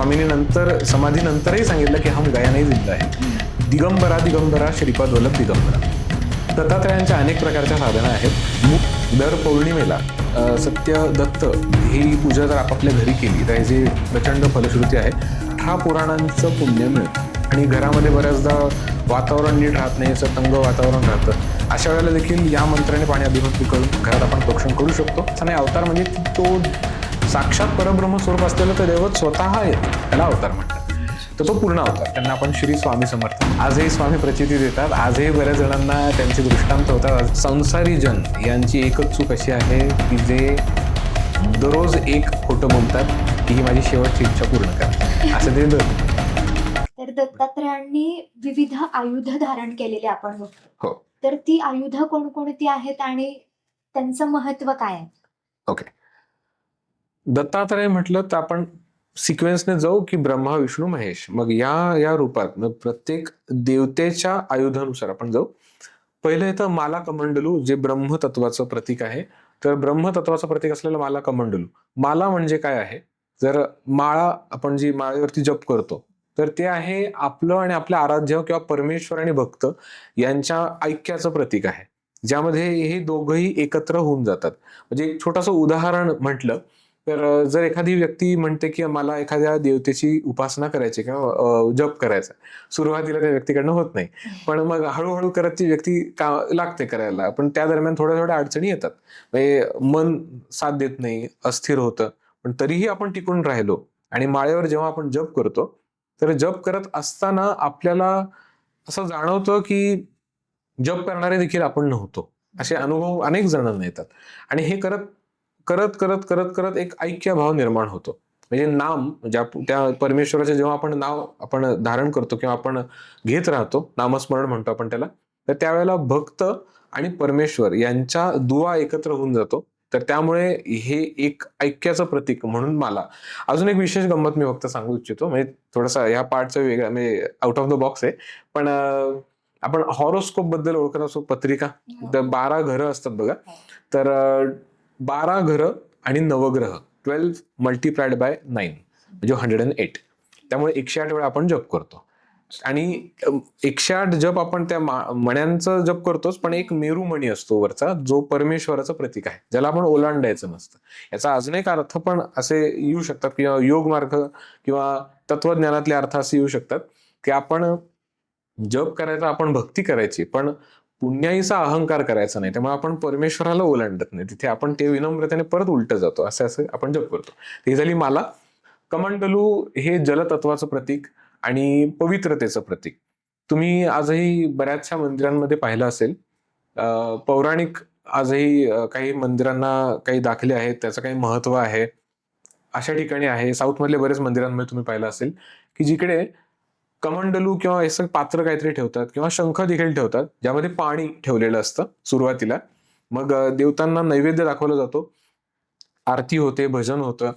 स्वामींनी नंतर समाधीनंतरही सांगितलं की हम गया नहीं जिंदा है. दिगंबरा दिगंबरा श्रीपाद वल्लभ दिगंबरा. दत्तात्रयांच्या अनेक प्रकारच्या साधना आहेत. दर पौर्णिमेला सत्य दत्त ही पूजा जर आपापल्या घरी केली तर याची प्रचंड फलश्रुती आहे. 18 पुराणांचं पुण्य मिळतं. आणि घरामध्ये बऱ्याचदा वातावरण नीट राहत नाही, असं तंग वातावरण राहतं. अशा वेळेला देखील या मंत्राने पाणी अभिभक्ती करून घरात आपण प्रोक्षण करू शकतो. आणि अवतार म्हणजे तो साक्षात परब्रह्म स्वरूप असलेलं तर दैवत स्वतः आहे, त्याला अवतार म्हणतात. तर तो पूर्ण अवतार, त्यांना आपण श्री स्वामी समर्थ. आजही स्वामी प्रचिती देतात. आजही बऱ्याच जणांना त्यांचे दृष्टांत होतात. संसारी जन यांची एकच चूक अशी आहे की जे दररोज एक खोटं बोलतात की ही माझी शेवटची इच्छा पूर्ण करा, असं ते तर दत्तात्रयांनी विविध आयुध धारण केलेले आपण बघतो. हो. तर ती आयुध कोणकोणती आहेत आणि त्यांचं महत्व काय आहे? ओके. दत्तात्रय म्हटलं तर आपण सिक्वेन्सने जाऊ की ब्रह्मा विष्णू महेश. मग या रूपात प्रत्येक देवतेच्या आयुधानुसार आपण जाऊ. पहिलं येतं माला कमंडलू, जे ब्रह्मतत्वाचं प्रतीक आहे. तर ब्रह्मतत्वाचं प्रतीक असलेलं माला कमंडलू. माला म्हणजे काय आहे? जर माळा आपण जी माळेवरती जप करतो तर ते आहे आपलं आणि आपल्या आराध्य किंवा परमेश्वर आणि भक्त यांच्या ऐक्याचं प्रतीक आहे, ज्यामध्ये हे दोघंही एकत्र होऊन जातात. म्हणजे एक छोटंसं उदाहरण म्हटलं तर जर एखादी व्यक्ती म्हणते की मला एखाद्या देवतेची उपासना करायची किंवा जप करायचा, सुरुवातीला त्या व्यक्तीकडनं होत नाही, पण मग हळूहळू करत ती व्यक्ती लागते करायला. पण त्या दरम्यान थोड्या थोड्या अडचणी येतात, म्हणजे मन साथ देत नाही, अस्थिर होतं. पण तरीही आपण टिकून राहिलो आणि माळेवर जेव्हा आपण जप करतो तर जप करत असताना आपल्याला असं जाणवतं की जप करणारे देखील आपण नव्हतो. असे अनुभव अनेक जणांना येतात. आणि हे करत करत करत करत करत एक ऐक्य भाव निर्माण होतो. म्हणजे नाम, त्या परमेश्वराचे जेव्हा आपण धारण करतो किंवा आपण घेत राहतो, नामस्मरण म्हणतो आपण त्याला, तर त्यावेळेला भक्त आणि परमेश्वर यांच्या दुवा एकत्र होऊन जातो. तर त्यामुळे हे एक ऐक्याचं प्रतीक म्हणून मला अजून एक विशेष गंमत मी फक्त सांगू इच्छितो. म्हणजे थोडासा ह्या पार्टचा वेगळा, म्हणजे आउट ऑफ द बॉक्स आहे. पण आपण हॉरोस्कोप बद्दल ओळखत असतो, पत्रिका. तर 12 घरं असतात बघा. तर 12 घरं आणि नवग्रह 12 मल्टिप्लाइड बाय 9 म्हणजे 108. त्यामुळे 108 वेळा आपण जप करतो. आणि 108 जप आपण त्या मण्यांचं जप करतोच, पण एक मेरू मणी असतो वरचा, जो परमेश्वराचं प्रतीक आहे, ज्याला आपण ओलांडायचं नसतं. याचा अजून एक अर्थ पण असे येऊ शकतात, किंवा योग मार्ग किंवा तत्वज्ञानातले अर्थ असे येऊ शकतात की आपण जप करायचा, आपण भक्ती करायची, पण पुण्याईचा अहंकार करायचा नाही. त्यामुळे आपण परमेश्वराला ओलांडत नाही, तिथे आपण ते विनम्रतेने परत उलट जातो. असं आपण जप करतो. ही झाली माला. कमंडलू हे जलतत्वाचं प्रतीक आणि पवित्रतेचं प्रतीक. तुम्ही आजही बऱ्याचशा मंदिरांमध्ये पाहिलं असेल, पौराणिक आजही काही मंदिरांना काही दाखले आहेत, त्याचं काही महत्व आहे. अशा ठिकाणी आहे, साऊथ मधले बरेच मंदिरांमध्ये तुम्ही पाहिलं असेल की जिकडे कमंडलू किंवा असं पात्र काहीतरी ठेवतात किंवा शंख देखील ठेवतात, ज्यामध्ये पाणी ठेवलेलं असतं सुरुवातीला. मग देवतांना नैवेद्य दाखवला जातो, आरती होते, भजन होतं,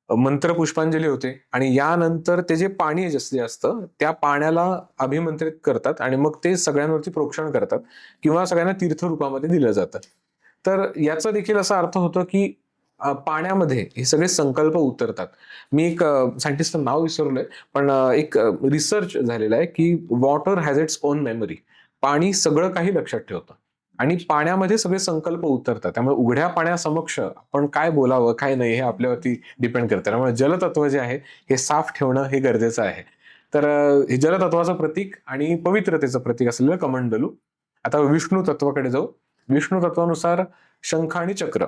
मंत्र पुष्पांजली होते, आणि यानंतर ते जे पाणी जे असतं त्या पाण्याला अभिमंत्रित करतात आणि मग ते सगळ्यांवरती प्रोक्षण करतात किंवा सगळ्यांना तीर्थ रूपामध्ये दिलं जातं. तर याचा देखील असा अर्थ होतो की पाण्यामध्ये हे सगळे संकल्प उतरतात. मी एक सायंटिस्टचं नाव विसरलोय, पण एक रिसर्च झालेला आहे की water has its own memory. पाणी सगळं काही लक्षात ठेवतं आणि पाण्यामध्ये सगळे संकल्प उतरतात. त्यामुळे उघड्या पाण्यासमक्ष आपण काय बोलावं काय नाही हे आपल्यावरती डिपेंड करतं. त्यामुळे जलतत्व जे आहे हे साफ ठेवणं हे गरजेचं आहे. तर हे जलतत्वाचं प्रतीक आणि पवित्रतेचं प्रतीक असलेलं कमंडलू. आता विष्णू तत्वाकडे जाऊ. विष्णू तत्वानुसार शंख आणि चक्र.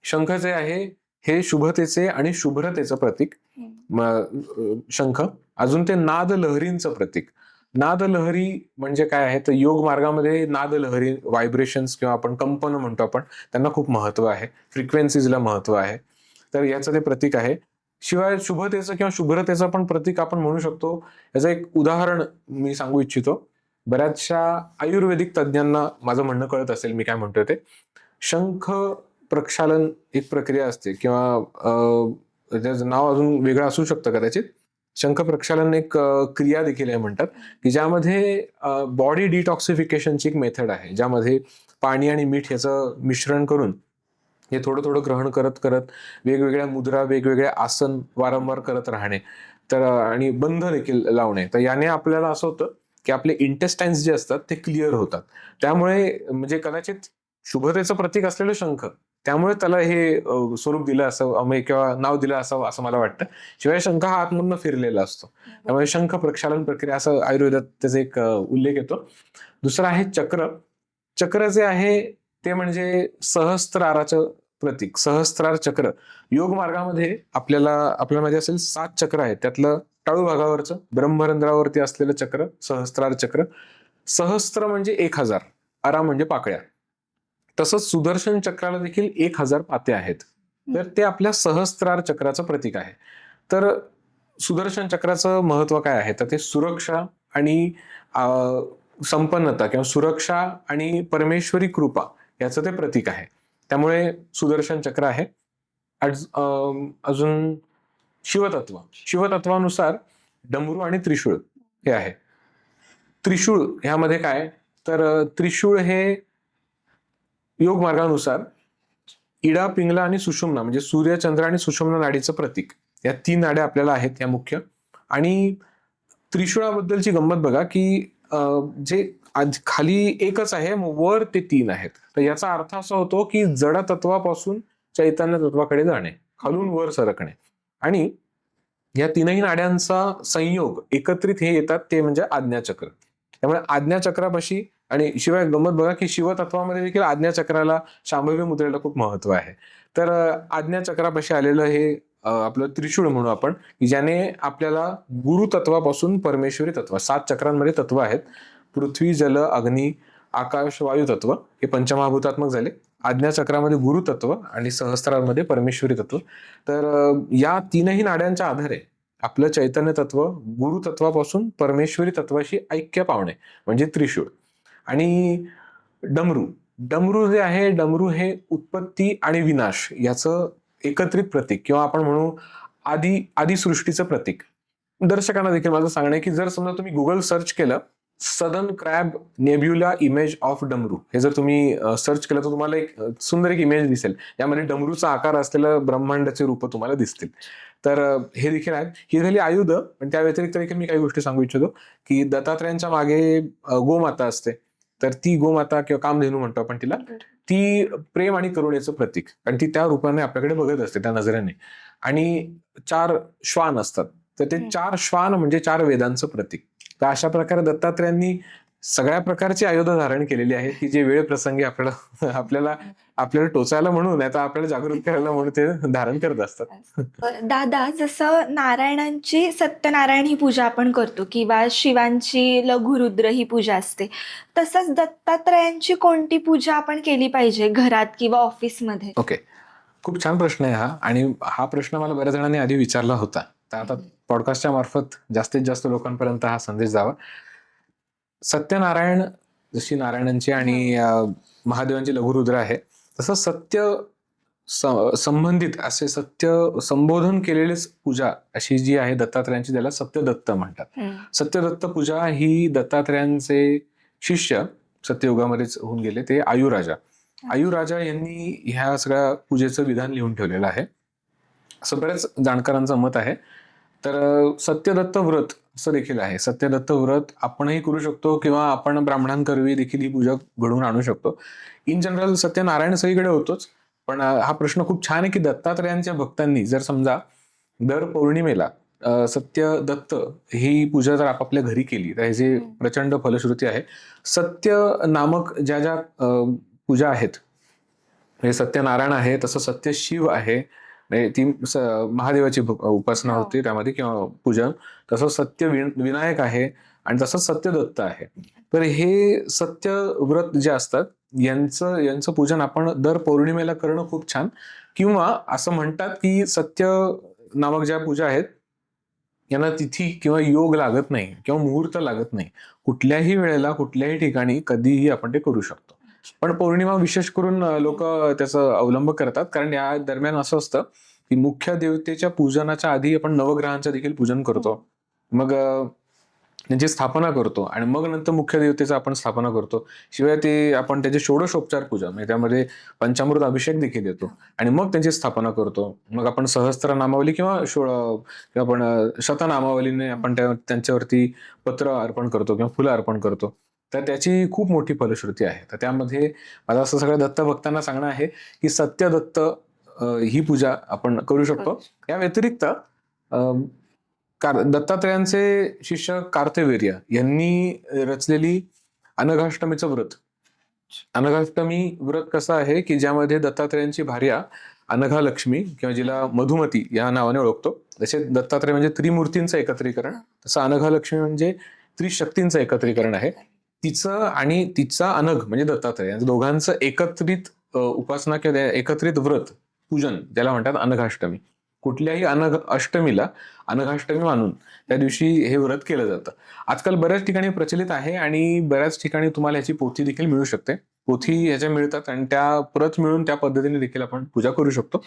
शंख जे आहे हे शुभतेचे आणि शुभ्रतेचं प्रतीक. शंख. अजून ते नाद लहरींचं प्रतीक. नाद लहरी म्हणजे काय आहे, तर योग मार्गामध्ये नाद लहरी, व्हायब्रेशन्स किंवा आपण कंपन म्हणतो आपण, त्यांना खूप महत्व आहे, फ्रिक्वेन्सीजला महत्व आहे. तर याचं ते प्रतीक आहे. शिवाय शुभतेचं किंवा शुभ्रतेचं पण प्रतीक आपण म्हणू शकतो. याचं एक उदाहरण मी सांगू इच्छितो. बऱ्याचशा आयुर्वेदिक तज्ज्ञांना माझं म्हणणं कळत असेल मी काय म्हणतोय ते. शंख प्रक्षालन एक प्रक्रिया असते, किंवा त्याचं नाव अजून वेगळं असू शकतं कदाचित. शंख प्रक्षालन एक क्रिया देखील आहे म्हणतात, की ज्यामध्ये बॉडी डिटॉक्सिफिकेशनची एक मेथड आहे, ज्यामध्ये पाणी आणि मीठ याचं मिश्रण करून हे थोडं थोडं ग्रहण करत करत वेगवेगळ्या मुद्रा, वेगवेगळे आसन वारंवार करत राहणे. तर आणि बंध देखील लावणे. तर याने आपल्याला असं होतं की आपले इंटेस्टाईन्स जे असतात ते क्लिअर होतात. त्यामुळे म्हणजे कदाचित शुभतेचं प्रतीक असलेलं शंख, त्यामुळे त्याला हे स्वरूप दिलं असावं किंवा नाव दिलं असावं असं मला वाटतं. शिवाय शंख हा आतमधनं फिरलेला असतो, त्यामुळे शंख प्रक्षालन प्रक्रिया असं आयुर्वेदात त्याचा एक उल्लेख येतो. दुसरं आहे चक्र. चक्र जे आहे ते म्हणजे सहस्त्राराचं प्रतीक, सहस्त्रार चक्र. योग मार्गामध्ये आपल्याला माहिती असेल 7 चक्र आहेत, त्यातलं टाळू भागावरचं ब्रह्मरंध्रावरती असलेलं चक्र सहस्त्रार चक्र. सहस्त्र म्हणजे 1000, अरा म्हणजे पाकळ्या. तसंच सुदर्शन चक्राला देखील 1000 पात्या आहेत. तर ते आपल्या सहस्त्रार चक्राचं प्रतीक आहे. तर सुदर्शन चक्राचं महत्व काय आहे, तर ते सुरक्षा आणि संपन्नता किंवा सुरक्षा आणि परमेश्वरी कृपा याचं ते प्रतीक आहे. त्यामुळे सुदर्शन चक्र आहे. अजून शिवतत्वानुसार डमरू आणि त्रिशूळ हे आहे. त्रिशूळ ह्यामध्ये काय, तर त्रिशूळ हे योग मार्गानुसार इडा, पिंगला आणि सुषुम्ना म्हणजे सूर्य, चंद्र आणि सुषुम्ना नाडीचं प्रतीक. या 3 नाड्या आपल्याला आहेत या मुख्य. आणि त्रिशूळाबद्दलची गंमत बघा की जे खाली एकच आहे, वर ते 3 आहेत. तर याचा अर्थ असा होतो की जड तत्वापासून चैतन्य तत्वाकडे जाणे, खालून वर सरकणे. आणि या 3ही नाड्यांचा संयोग एकत्रित हे येतात ते म्हणजे आज्ञाचक्र. त्यामुळे आज्ञाचक्रापाशी, आणि शिवाय गंमत बघा की शिवतत्वामध्ये देखील आज्ञाचक्राला, शांभवी मुद्रेला खूप महत्व आहे. तर आज्ञाचक्रापाशी आलेलं हे आपलं त्रिशूळ म्हणू आपण, की ज्याने आपल्याला गुरुतत्वापासून परमेश्वरी तत्व, 7 चक्रांमध्ये तत्व आहेत. पृथ्वी, जल, अग्नी, आकाश, वायू तत्व हे पंचमहाभूतात्मक झाले. आज्ञाचक्रामध्ये गुरुतत्व आणि सहस्त्रामध्ये परमेश्वरी तत्व. तर या 3ही नाड्यांच्या आधारे आपलं चैतन्य तत्व गुरुतत्वापासून परमेश्वरी तत्वाशी ऐक्य पावणे म्हणजे त्रिशूळ. आणि डमरू जे आहे, डमरू हे उत्पत्ती आणि विनाश याचं एकत्रित प्रतीक, किंवा आपण म्हणू आदी सृष्टीचं प्रतीक. दर्शकांना देखील माझं सांगणं आहे की जर समजा तुम्ही गुगल सर्च केलं southern crab nebula image of डमरू, हे जर तुम्ही सर्च केलं तर तुम्हाला एक सुंदर एक इमेज दिसेल, यामध्ये डमरूचा आकार असलेलं ब्रह्मांडाचे रूप तुम्हाला दिसतील. तर हे देखील आहेत. ही झाली आयुध. पण त्या व्यतिरिक्त देखील मी काही गोष्टी सांगू इच्छितो की दत्तात्रयांच्या मागे गोमाता असते. तर ती गोमाता किंवा कामधेनू म्हणतो आपण तिला, ती प्रेम आणि करुणेचं प्रतीक, आणि ती त्या रूपाने आपल्याकडे बघत असते, त्या नजरेने. आणि 4 श्वान असतात, तर ते 4 श्वान म्हणजे 4 वेदांचं प्रतीक. तर अशा प्रकारे दत्तात्रयांनी सगळ्या प्रकारची आयुध धारण केलेली आहेत की जे वेळ प्रसंगी आपल्याला टोचायला म्हणून, नाही तर आपल्याला जागृत करायला म्हणून ते धारण करत असतात. दादा, जसं नारायणांची सत्यनारायण ही पूजा आपण करतो किंवा शिवांची लघुरुद्र ही पूजा असते, तसंच दत्तात्रयांची कोणती पूजा आपण केली पाहिजे घरात किंवा ऑफिसमध्ये? ओके, खूप छान प्रश्न आहे हा. आणि हा प्रश्न मला बऱ्याच जणांनी आधी विचारला होता. तर आता पॉडकास्टच्या मार्फत जास्तीत जास्त लोकांपर्यंत हा संदेश जावा. सत्यनारायण जशी नारायणांची आणि महादेवांची लघुरुद्र आहे, तसं संबंधित असे सत्य संबोधन केलेलीच पूजा अशी जी आहे दत्तात्रयांची, त्याला सत्यदत्त म्हणतात. सत्यदत्त पूजा ही दत्तात्रयांचे शिष्य सत्ययुगामध्येच होऊन गेले, ते आयुराजा यांनी ह्या सगळ्या पूजेचं विधान लिहून ठेवलेलं आहे, असं बऱ्याच जाणकारांचं मत आहे. तर सत्यदत्त व्रत असं देखील आहे. सत्यदत्त व्रत आपणही करू शकतो किंवा आपण ब्राह्मणांकरवी देखील ही पूजा घडवून आणू शकतो. इन जनरल सत्यनारायण सगळीकडे होतोच, पण हा प्रश्न खूप छान आहे की दत्तात्रयांच्या भक्तांनी जर समजा दर पौर्णिमेला सत्यदत्त ही पूजा जर आपापल्या घरी केली तर ह्याची प्रचंड फलश्रुती आहे. सत्य नामक ज्या ज्या पूजा आहेत, हे सत्यनारायण आहे, तसं सत्य शिव आहे, ती महादेवाची उपासना होते त्यामध्ये किंवा पूजन, तसं सत्य विनायक आहे, आणि तसंच सत्यदत्त आहे. तर हे सत्य व्रत जे असतात यांचं पूजन आपण दर पौर्णिमेला करणं खूप छान. किंवा असं म्हणतात की सत्य नामक ज्या पूजा आहेत यांना तिथी किंवा योग लागत नाही किंवा मुहूर्त लागत नाही. कुठल्याही वेळेला कुठल्याही ठिकाणी कधीही आपण ते करू शकतो. पण पौर्णिमा विशेष करून लोक त्याचा अवलंब करतात, कारण या दरम्यान असं असतं की मुख्य देवतेच्या पूजनाच्या आधी आपण नवग्रहांचं देखील पूजन करतो. मग त्यांची स्थापना करतो आणि मग नंतर मुख्य देवतेचं आपण स्थापना करतो. शिवाय ते आपण त्याचे षोडशोपचार पूजा म्हणजे त्यामध्ये पंचामृत अभिषेक देखील येतो आणि मग त्यांची स्थापना करतो. मग आपण सहस्त्र नामावली किंवा आपण शतनामावलीने आपण त्यांच्यावरती पत्र अर्पण करतो किंवा फुलं अर्पण करतो. तर त्याची खूप मोठी फलश्रुती आहे. तर त्यामध्ये माझं असं सगळ्या दत्त भक्तांना सांगणं आहे की सत्यदत्त ही पूजा आपण करू शकतो. या व्यतिरिक्त दत्तात्रयांचे शिष्य कार्तवीर्य यांनी रचलेली अनघाष्टमीचं व्रत. अनघाष्टमी व्रत कसं आहे की ज्यामध्ये दत्तात्रयांची भार्या अनघा लक्ष्मी किंवा जिला मधुमती या नावाने ओळखतो. जसे दत्तात्रय म्हणजे त्रिमूर्तींचं एकत्रीकरण, तसं अनघा लक्ष्मी म्हणजे त्रिशक्तींचं एकत्रीकरण आहे. तिचं आणि तिचा अनघ म्हणजे दत्तात्रय यांचं दोघांचं एकत्रित उपासना किंवा एकत्रित व्रत पूजन ज्याला म्हणतात अनघाष्टमी. कुठल्याही अनघ अष्टमीला अनघाष्टमी मानून त्या दिवशी हे व्रत केलं जातं. आजकाल बऱ्याच ठिकाणी प्रचलित आहे आणि बऱ्याच ठिकाणी तुम्हाला याची पोथी देखील मिळू शकते. पोथी याच्या मिळतात आणि त्या प्रत मिळून त्या पद्धतीने देखील आपण पूजा करू शकतो.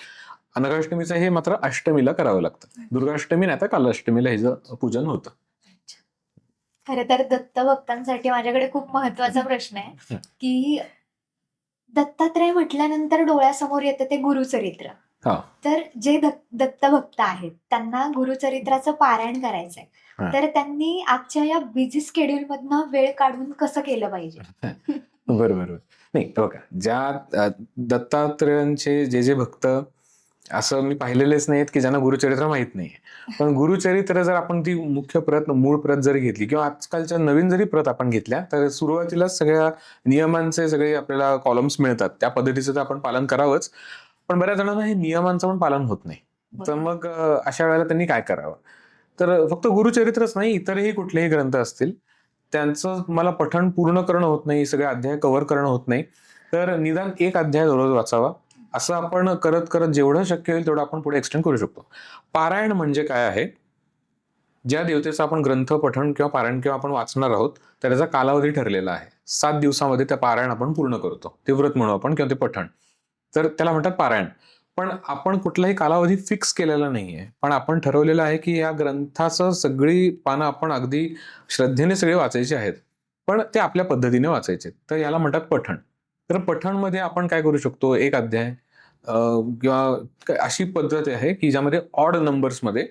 अनघाष्टमीचं हे मात्र अष्टमीला करावं लागतं. दुर्गाष्टमी नाही तर कालाष्टमीला हिचं पूजन होतं. खरं तर दत्त भक्तांसाठी माझ्याकडे खूप महत्वाचा प्रश्न आहे की दत्तात्रय म्हटल्यानंतर डोळ्यासमोर येतं ते गुरुचरित्र. हा. तर जे दत्त भक्त आहेत त्यांना गुरुचरित्राचं पारायण करायचंय, हा. तर त्यांनी आजच्या या बिझी स्केड्यूल मधनं वेळ काढून कसं केलं पाहिजे? बरोबर. नाही बघा, ज्या दत्तात्रयांचे जे भक्त असं मी पाहिलेलेच नाहीत की ज्यांना गुरुचरित्र माहित नाही. पण गुरुचरित्र जर आपण ती मुख्य प्रत मूळ प्रत जरी घेतली किंवा आजकालच्या नवीन जरी प्रत आपण घेतल्या तर सुरुवातीलाच सगळ्या नियमांचे सगळे आपल्याला कॉलम्स मिळतात. त्या पद्धतीचं तर आपण पालन करावंच. पण बऱ्याच जणांना हे नियमांचं पण पालन होत नाही. तर मग अशा वेळेला त्यांनी काय करावं? तर फक्त गुरुचरित्रच नाही, इतरही कुठलेही ग्रंथ असतील त्यांचं मला पठण पूर्ण करणं होत नाही, सगळे अध्याय कव्हर करणं होत नाही, तर निदान एक अध्याय दररोज वाचावा. असं आपण करत करत जेवढं शक्य होईल तेवढं आपण पुढे एक्सटेंड करू शकतो. पारायण म्हणजे काय आहे? ज्या देवतेचा आपण ग्रंथ पठण किंवा पारायण किंवा आपण वाचणार आहोत तर त्याचा कालावधी ठरलेला आहे. 7 दिवसामध्ये त्या पारायण आपण पूर्ण करतो. ते व्रत म्हणू आपण किंवा ते पठण, तर त्याला म्हणतात पारायण. पण आपण कुठलाही कालावधी फिक्स केलेला नाहीये, पण आपण ठरवलेलं आहे की या ग्रंथाचं सगळी पानं आपण अगदी श्रद्धेने सगळे वाचायचे आहेत, पण ते आपल्या पद्धतीने वाचायचे. तर याला म्हणतात पठण. तर पठणमध्ये आपण काय करू शकतो? एक अध्याय किंवा अशी पद्धत आहे की ज्यामध्ये ऑड नंबर्स मध्ये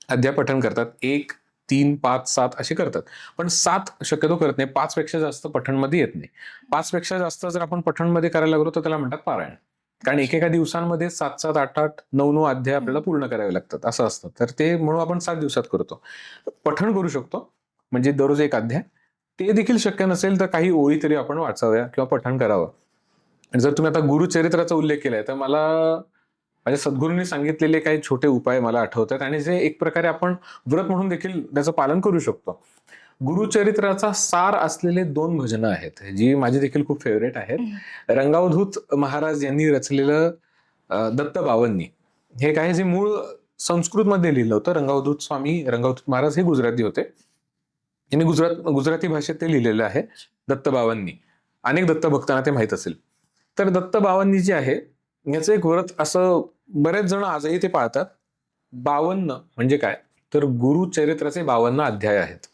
अध्याय पठण करतात. 1, 3, 5, 7 असे करतात. पण 7 शक्यतो करत नाही. 5 पेक्षा जास्त पठणमध्ये येत नाही. 5 पेक्षा जास्त जर आपण पठणमध्ये करायला लागलो तर त्याला म्हणतात पारायण. कारण एकेका दिवसांमध्ये 7-7, 8-8, 9-9 अध्याय आपल्याला पूर्ण करावे लागतात, असं असतं. तर ते म्हणून आपण 7 दिवसात करतो. पठण करू शकतो म्हणजे दररोज एक अध्याय. ते देखील शक्य नसेल तर काही ओळी तरी आपण वाचाव्या किंवा पठण करावं. आणि जर तुम्ही आता गुरुचरित्राचा उल्लेख केलाय तर मला माझ्या सद्गुरूंनी सांगितलेले काही छोटे उपाय मला आठवतात आणि जे एक प्रकारे आपण व्रत म्हणून देखील त्याचं पालन करू शकतो. गुरुचरित्राचा सार असलेले 2 भजनं आहेत जी माझी देखील खूप फेवरेट आहेत. रंगावधूत महाराज यांनी रचलेलं दत्त बावन्नी हे काय, जे मूळ संस्कृत मध्ये लिहिलं होतं. रंगावधूत महाराज हे गुजराती होते. यांनी गुजराती भाषेत ते लिहिलेलं आहे दत्त बावन्नी. अनेक दत्त भक्तांना ते माहित असेल. तर दत्त बावन्नी जे आहे याचं एक व्रत असं बरेच जण आजही ते पाळतात. 52 म्हणजे काय, तर गुरुचरित्राचे 52 अध्याय आहेत.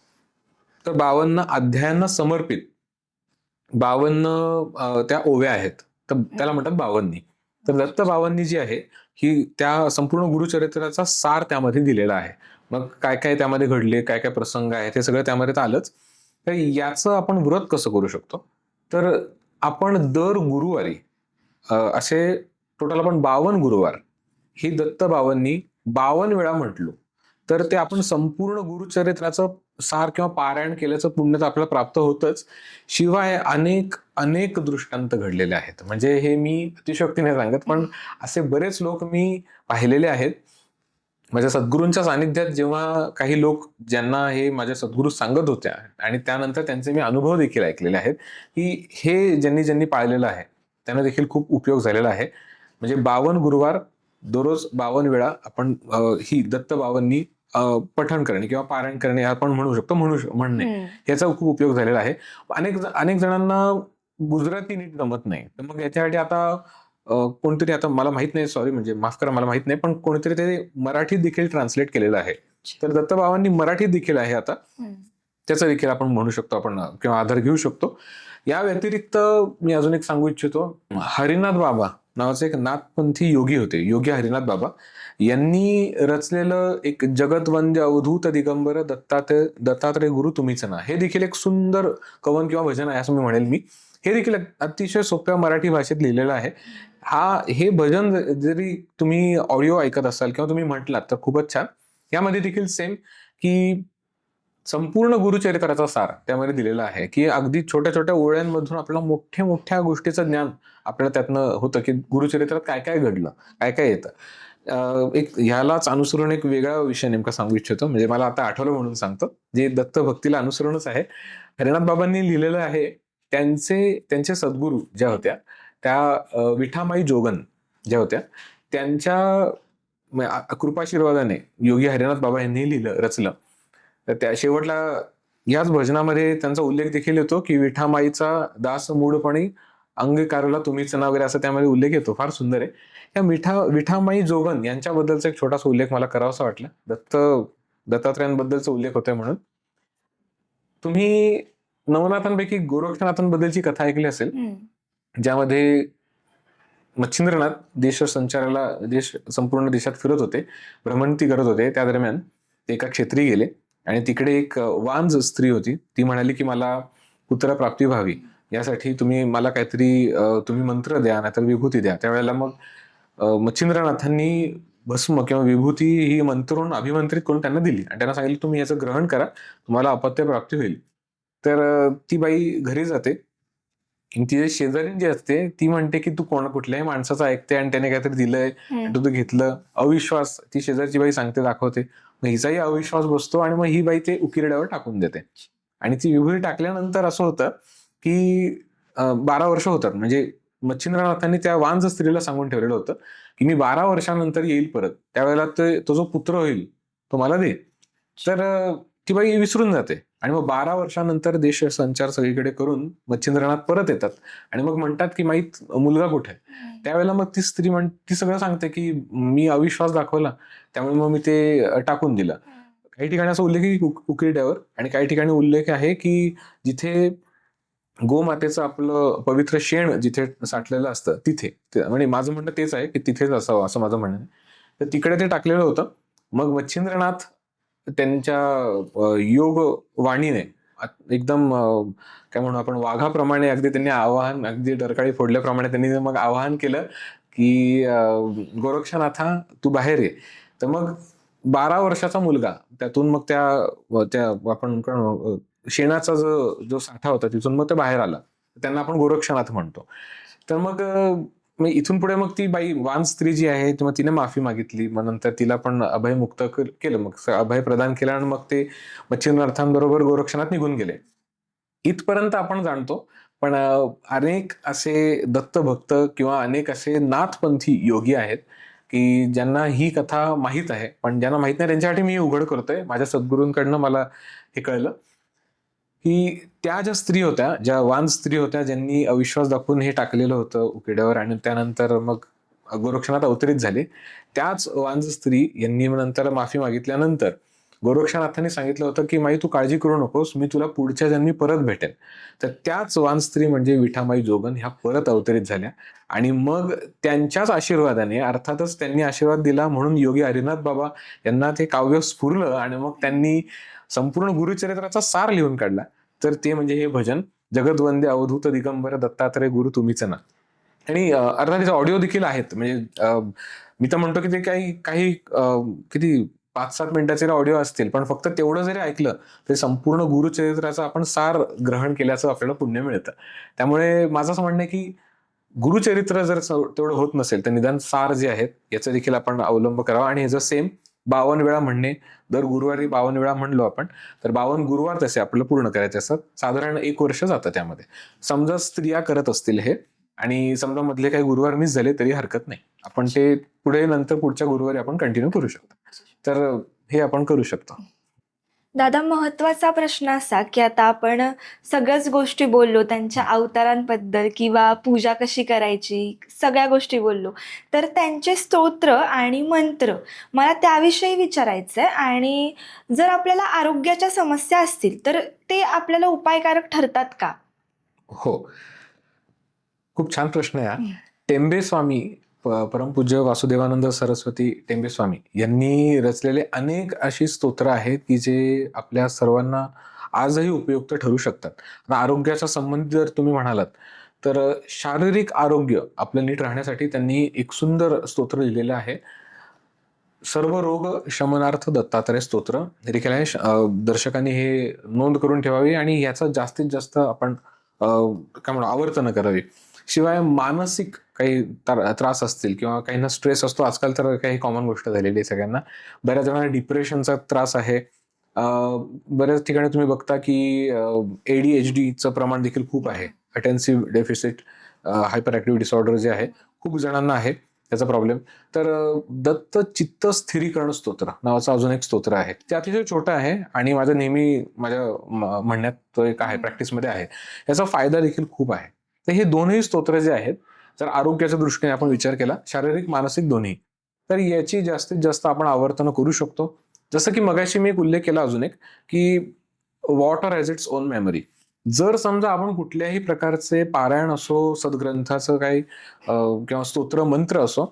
तर 52 अध्यायांना समर्पित 52 त्या ओव्या आहेत, तर त्याला म्हणतात बावन्नी. तर दत्त बावन्नी जी आहे ही त्या संपूर्ण गुरुचरित्राचा सार त्यामध्ये दिलेला आहे. मग काय काय त्यामध्ये घडले, काय काय प्रसंग आहेत हे सगळं त्यामध्ये तर आलंच. तर याचं आपण व्रत कसं करू शकतो? तर आपण दर गुरुवारी असे टोटल आपण 52 गुरुवार ही दत्त बावन्नी 52 वेळा म्हटलो तर ते आपण संपूर्ण गुरुचरित्राचं सार किंवा पारायण केल्याचं पुण्य तर आपल्याला प्राप्त होतच. शिवाय अनेक अनेक दृष्टांत घडलेले आहेत. म्हणजे हे मी अतिशयोक्ती नाही सांगत, पण असे बरेच लोक मी पाहिलेले आहेत. माझ्या सद्गुरूंच्या सानिध्यात जेव्हा काही लोक ज्यांना हे माझ्या सद्गुरू सांगत होत्या आणि त्यानंतर त्यांचे मी अनुभव देखील ऐकलेले आहेत की हे ज्यांनी पाळलेलं आहे त्यांना देखील खूप उपयोग झालेला आहे. म्हणजे 52 गुरुवार दररोज 52 वेळा आपण ही दत्त बावन्नी पठण करणे किंवा पारायण करणे आपण म्हणू शकतो म्हणणे याचा खूप उपयोग झालेला आहे. अनेक जणांना गुजराती नीट जमत नाही, तर मग याच्यासाठी आता कोणतरी, आता मला माहित नाही, सॉरी म्हणजे माफ करा मला माहित नाही, पण कोणीतरी ते मराठीत देखील ट्रान्सलेट केलेलं आहे. तर दत्त बाबांनी मराठीत देखील आहे आता. त्याचा देखील आपण म्हणू शकतो, आपण किंवा आधार घेऊ शकतो. या व्यतिरिक्त मी अजून एक सांगू इच्छितो, हरिनाथ बाबा नावाचे एक नाथपंथी योगी होते, योगी हरिनाथ बाबा. यांनी रचलेलं एक जगतवंद्य अवधूत दिगंबर दत्तात्रय गुरु तुम्हीच ना, हे देखील एक सुंदर कवन किंवा भजन आहे असं मी म्हणेल. हे देखील अतिशय सोप्या मराठी भाषेत लिहिलेलं आहे. हे भजन जरी तुम्ही ऑडिओ ऐकत असाल किंवा तुम्ही म्हटलात तर खूपच छान. यामध्ये देखील सेम की संपूर्ण गुरुचरित्राचा सार त्यामध्ये दिलेला आहे, की अगदी छोट्या छोट्या ओळ्यांमधून आपल्याला मोठ्या मोठ्या गोष्टीचं ज्ञान आपल्याला त्यातनं होतं, की गुरुचरित्रात काय काय घडलं, काय काय येतं. एक ह्यालाच अनुसरून एक वेगळा विषय नेमका सांगू इच्छितो, म्हणजे मला आता आठवलं म्हणून सांगतो, जे दत्त भक्तीला अनुसरूनच आहे. हरिनाथ बाबांनी लिहिलेलं आहे. त्यांचे सद्गुरू ज्या होत्या त्या विठामाई जोगन ज्या होत्या, त्यांच्या कृपाशीर्वादाने योगी हरिनाथ बाबा यांनी रचलं. तर त्या शेवटला याच भजनामध्ये त्यांचा उल्लेख देखील येतो, की विठामाईचा दास मूळपणी अंगीकारला तुम्हीच ना वगैरे, असं त्यामध्ये उल्लेख येतो. फार सुंदर आहे. या विठामाई जोगन यांच्याबद्दलचा एक छोटासा उल्लेख मला करावासा वाटला. दत्तात्रयांबद्दलचा उल्लेख होतोय म्हणून. तुम्ही नवनाथांपैकी गोरक्षनाथांबद्दलची कथा ऐकली असेल, ज्यामध्ये मच्छिंद्रनाथ संपूर्ण देशात फिरत होते, भ्रमंती करत होते. त्या दरम्यान ते एका क्षेत्री गेले आणि तिकडे एक वांज स्त्री होती. ती म्हणाली की मला पुत्र प्राप्ती व्हावी, यासाठी तुम्ही मला काहीतरी तुम्ही मंत्र द्या, नाहीतर विभूती द्या. त्यावेळेला मग मच्छिंद्रनाथांनी भस्म किंवा विभूती ही मंत्रून अभिमंत्रित करून त्यांना दिली आणि त्यांना सांगितलं तुम्ही याचं ग्रहण करा, तुम्हाला अपत्य प्राप्ती होईल. तर ती बाई घरी जाते. तिचे शेजारी जी असते ती म्हणते की तू कुठल्याही माणसाचं ऐकते आणि त्याने काहीतरी दिलंय, तू घेतलं. अविश्वास ती शेजारची बाई सांगते, दाखवते. मग हिचाही अविश्वास बसतो आणि मग ही बाई ते उकिरड्यावर टाकून देते. आणि ती विभूती टाकल्यानंतर असं होतं की 12 वर्ष होतात. म्हणजे मच्छिंद्रनाथांनी त्या वांज स्त्रीला सांगून ठेवलेलं होतं की मी 12 वर्षानंतर येईल परत, त्यावेळेला तो जो पुत्र होईल तो मला दे. तर ती बाई विसरून जाते आणि मग 12 वर्षानंतर देश संचार सगळीकडे करून मच्छिंद्रनाथ परत येतात आणि मग म्हणतात की माहीत मुलगा कुठे. त्यावेळेला मग ती स्त्री ती सगळं सांगते की मी अविश्वास दाखवला, त्यामुळे मग मी ते टाकून दिलं. काही ठिकाणी असा उल्लेख आहे उकिरड्यावर, आणि काही ठिकाणी उल्लेख आहे की जिथे गोमातेचं आपलं पवित्र शेण जिथे साठलेलं असतं तिथे, म्हणजे माझं म्हणणं तेच आहे की तिथेच असावं असं माझं म्हणणं आहे. तर तिकडे ते टाकलेलं होतं. मग मच्छिंद्रनाथ त्यांच्या योग वाणीने एकदम काय म्हणू आपण, वाघाप्रमाणे अगदी त्यांनी आवाहन, अगदी डरकाळी फोडल्याप्रमाणे त्यांनी मग आवाहन केलं की गोरक्षनाथा तू बाहेर ये. तर मग 12 वर्षाचा मुलगा त्यातून मग त्या आपण शेणाचा जो साठा होता तिथून मग ते बाहेर आला. त्यांना आपण गोरक्षनाथ म्हणतो. तर मग इथून पुढे मग ती बाई वान स्त्री जी आहे मग तिने माफी मागितली. मग नंतर तिला पण अभय मुक्त केलं, मग अभय प्रदान केलं आणि मग ते मच्छिंद्रनाथांबरोबर गोरक्षनाथ निघून गेले. इथपर्यंत आपण जाणतो. पण अनेक असे दत्तभक्त किंवा अनेक असे नाथपंथी योगी आहेत की ज्यांना ही कथा माहीत आहे, पण ज्यांना माहीत नाही त्यांच्यासाठी मी उघड करतोय. माझ्या सद्गुरूंकडनं मला हे कळलं की त्या ज्या स्त्री होत्या, ज्या वान स्त्री होत्या, ज्यांनी अविश्वास दाखवून हे टाकलेलं होतं उकिरड्यावर आणि त्यानंतर मग गोरक्षनाथ अवतरित झाले, त्याच वांज स्त्री यांनी नंतर माफी मागितल्यानंतर गोरक्षनाथांनी सांगितलं होतं की माई तू काळजी करू नकोस, मी तुला पुढच्या जन्मी परत भेटेन. तर त्याच वान स्त्री म्हणजे विठामाई जोगन ह्या परत अवतरित झाल्या आणि मग त्यांच्याच आशीर्वादाने, अर्थातच त्यांनी आशीर्वाद दिला म्हणून योगी हरिनाथ बाबा यांना ते काव्य स्फुरलं आणि मग त्यांनी संपूर्ण गुरुचरित्राचा सार लिहून काढला. तर ते म्हणजे हे भजन, जगतवंद्य अवधूत दिगंबर दत्तात्रय गुरु तुम्हीच ना. आणि अर्थात त्याचे ऑडिओ देखील आहेत. म्हणजे मी तर म्हणतो की ते काही किती 5-7 मिनिटाचे ऑडिओ असतील, पण फक्त तेवढं जरी ऐकलं तरी संपूर्ण गुरुचरित्राचा आपण सार ग्रहण केल्याचं आपल्याला पुण्य मिळतं. त्यामुळे माझं असं म्हणणं आहे की गुरुचरित्र जर तेवढं होत नसेल तर निदान सार जे आहेत याचा देखील आपण अवलंब करावा. आणि ह्याचं सेम 52 वेळा म्हणणे, दर गुरुवारी 52 वेळा म्हणलो आपण तर 52 गुरुवार तसे आपल्याला पूर्ण करायचे असतात. साधारण 1 वर्ष जातं त्यामध्ये. समजा स्त्रिया करत असतील हे आणि समजा मधले काही गुरुवार मिस झाले तरी हरकत नाही, आपण ते पुढच्या गुरुवारी आपण कंटिन्यू करू शकतो. तर हे आपण करू शकतो. दादा, महत्वाचा प्रश्न असा की आता आपण सगळ्याच गोष्टी बोललो त्यांच्या अवतारांबद्दल किंवा पूजा कशी करायची, सगळ्या गोष्टी बोललो. तर त्यांचे स्तोत्र आणि मंत्र मला त्याविषयी विचारायचं आहे. आणि जर आपल्याला आरोग्याच्या समस्या असतील तर ते आपल्याला उपायकारक ठरतात का? हो, खूप छान प्रश्न आहे हा. टेंबे स्वामी, परमपूज्य वासुदेवानंद सरस्वती टेंबे स्वामी यांनी रचलेले अनेक अशी स्तोत्र आहेत की जे आपल्या सर्वांना आजही उपयुक्त ठरू शकतात. आता आरोग्याच्या संबंधित जर तुम्ही म्हणालात तर शारीरिक आरोग्य आपलं नीट राहण्यासाठी त्यांनी एक सुंदर स्तोत्र लिहिलेलं आहे. सर्व रोग शमनार्थ दत्तात्रय स्तोत्र. हे देखील आहे. दर्शकांनी हे नोंद करून ठेवावी आणि याचा जास्तीत जास्त आपण काय म्हणू आवर्तन करावी. शिवाय मानसिक काही त्रास असतील किंवा काहींना स्ट्रेस असतो, आजकाल तर काही कॉमन गोष्ट झालेली आहे सगळ्यांना. बऱ्याच जणांना डिप्रेशनचा त्रास आहे. बऱ्याच ठिकाणी तुम्ही बघता की ADHDचं प्रमाण देखील खूप आहे. अटेन्सिव्ह डेफिसिट हायपर ऍक्टिव्ह डिसऑर्डर जे आहे खूप जणांना आहे त्याचा प्रॉब्लेम. तर दत्त चित्त स्थिरीकरण स्तोत्र नावाचं अजून एक स्तोत्र आहे. ते अतिशय छोटं आहे आणि नेहमी माझ्या म्हणण्यात तो एक आहे, प्रॅक्टिसमध्ये आहे. याचा फायदा देखील खूप आहे. तर हे दोन्ही स्तोत्र जे आहेत, जर आरोग्याच्या दृष्टीने आपण विचार केला, शारीरिक मानसिक दोन्ही, तर याची जास्तीत जास्त आपण आवर्तन करू शकतो. जसं की मगाशी मी एक उल्लेख केला अजून एक, की water has its own memory. जर समजा आपण कुठल्याही प्रकारचे पारायण असो, सद्ग्रंथाचं काही किंवा स्तोत्र मंत्र असो,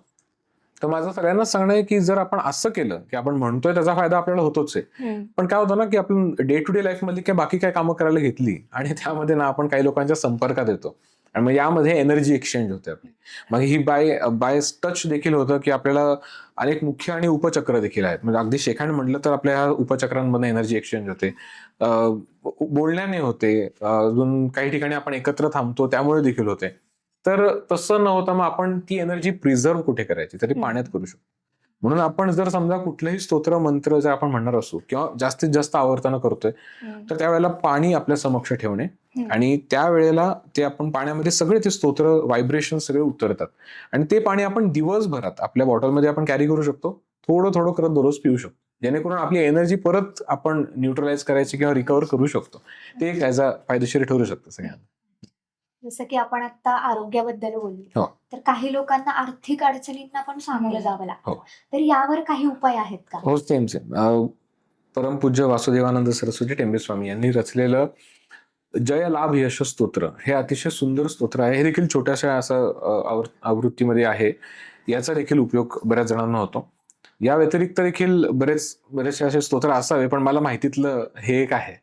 तर माझं सगळ्यांनाच सांगणं आहे की जर आपण असं केलं की आपण म्हणतोय त्याचा फायदा आपल्याला होतोच आहे, पण काय होतं ना की आपण डे टू डे लाईफ मध्ये काय बाकी काय कामं करायला घेतली आणि त्यामध्ये ना आपण काही लोकांच्या संपर्कात येतो आणि मग यामध्ये एनर्जी एक्सचेंज होते आपली. मग ही बाय बाय टच देखील होतं की आपल्याला अनेक मुख्य आणि उपचक्र देखील आहेत. म्हणजे अगदी शेखांड म्हटलं तर आपल्या ह्या उपचक्रांमध्ये एनर्जी एक्सचेंज होते. बोलण्याने होते, अजून काही ठिकाणी आपण एकत्र थांबतो त्यामुळे देखील होते. तर तसं न होता मग आपण ती एनर्जी प्रिझर्व कुठे करायची, तरी पाण्यात करू शकतो. म्हणून आपण जर समजा कुठलंही स्तोत्र मंत्र जर आपण म्हणणार असू किंवा जास्तीत जास्त आवर्तन करतोय, तर त्यावेळेला पाणी आपल्या समक्ष ठेवणे आणि त्यावेळेला ते आपण पाण्यामध्ये सगळे ते स्तोत्र व्हायब्रेशन सगळे उतरतात आणि ते पाणी आपण दिवसभरात आपल्या बॉटलमध्ये आपण कॅरी करू शकतो. थोडं थोडं करत दररोज पिऊ शकतो, जेणेकरून आपली एनर्जी परत आपण न्यूट्रलाइज करायची किंवा रिकव्हर करू शकतो. ते एक ॲज अ फायदेशीर ठरू शकतं सगळ्यांना. जसं की आपण आता आरोग्याबद्दल बोललो, हो. तर काही लोकांना आर्थिक अडचणींना पण सामोरं जावं लागतं. हो. तर यावर काही उपाय आहेत का? हो, सेम सेम. परमपूज्य वासुदेवानंद सरस्वती टेंबे स्वामी यांनी रचलेलं जय लाभ यश स्तोत्र हे अतिशय सुंदर स्तोत्र आहे. हे देखील छोट्याशा असं आवृत्तीमध्ये आहे. याचा देखील उपयोग बऱ्याच जणांना होतो. या व्यतिरिक्त देखील बरेचसे असे स्तोत्र असावे, पण मला माहितीतलं हे एक आहे.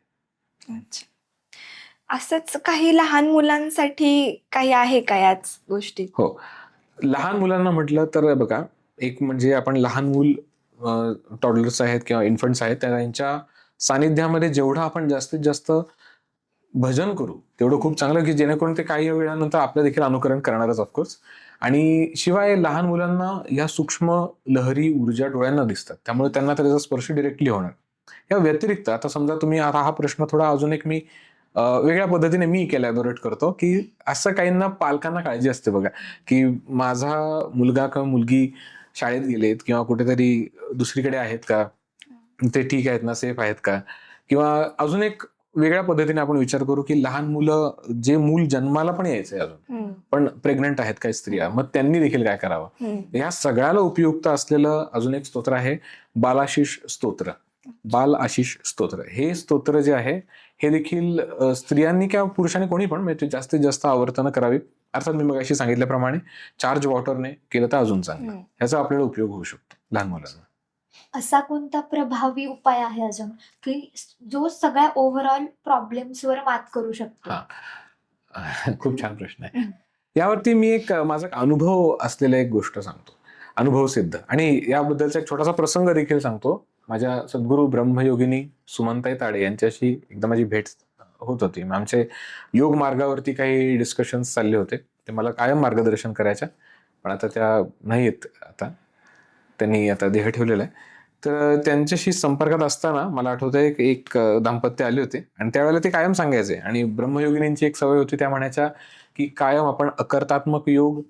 अच्छा. असंच काही लहान मुलांसाठी काही आहे का याच गोष्टी? हो, लहान मुलांना म्हटलं तर बघा, एक म्हणजे आपण लहान मूल टॉडलर्स आहेत किंवा इन्फंट्स आहेत, त्यांच्या सानिध्यामध्ये जेवढं आपण जास्तीत जास्त भजन करू तेवढं खूप चांगलं, की जेणेकरून ते काही वेळानंतर आपलं देखील अनुकरण करणारच ऑफकोर्स. आणि शिवाय लहान मुलांना या सूक्ष्म लहरी ऊर्जा डोळ्यांना दिसतात, त्यामुळे त्यांना त्याचा स्पर्श डिरेक्टली होणार. या व्यतिरिक्त आता समजा तुम्ही आता हा प्रश्न थोडा अजून एक मी वेगळ्या पद्धतीने मी इलॅबोरेट करतो, की असं काहींना पालकांना काळजी असते बघा, की माझा मुलगा किंवा मुलगी शाळेत गेलेत किंवा कुठेतरी दुसरीकडे आहेत का, ते ठीक आहेत ना, सेफ आहेत का, किंवा अजून एक वेगळ्या पद्धतीने आपण विचार करू की लहान मुलं, जे मूल जन्माला पण यायचंय अजून, पण प्रेग्नंट आहेत काही स्त्रिया, मग त्यांनी देखील काय करावं. या सगळ्याला उपयुक्त असलेलं अजून एक स्तोत्र आहे, बालाशिष स्तोत्र. बाल आशिष स्तोत्र हे स्तोत्र जे आहे हे देखील स्त्रियांनी किंवा पुरुषांनी कोणी पण म्हणजे जास्तीत जास्त आवर्तन करावी. अर्थात मी मगाशी सांगितल्याप्रमाणे चार्ज वॉटरने केलं तर अजून चांगलं. ह्याचा आपल्याला उपयोग होऊ शकतो लहान मुलांना. असा कोणता प्रभावी उपाय आहे अजून की जो सगळ्या ओव्हरऑल प्रॉब्लेम्सवर मात करू शकतो? खूप छान प्रश्न आहे. यावरती मी एक माझा अनुभव असलेला एक गोष्ट सांगतो, अनुभव सिद्ध, आणि याबद्दलचा एक छोटासा प्रसंग देखील सांगतो. माझ्या सद्गुरू ब्रह्मयोगिनी सुमनताई ताडे यांच्याशी एकदा माझी भेट होत होती. आमचे योग मार्गावरती काही डिस्कशन्स चालले होते. ते मला कायम मार्गदर्शन करायच्या, पण आता त्या नाही आहेत. आता त्यांनी आता देह ठेवलेला आहे. तर त्यांच्याशी संपर्कात असताना मला आठवतंय एक दाम्पत्य आले होते आणि त्यावेळेला ते कायम सांगायचे, आणि ब्रह्मयोगिनींची एक सवय होती, त्या म्हणायच्या की कायम आपण अकर्तात्मक योग,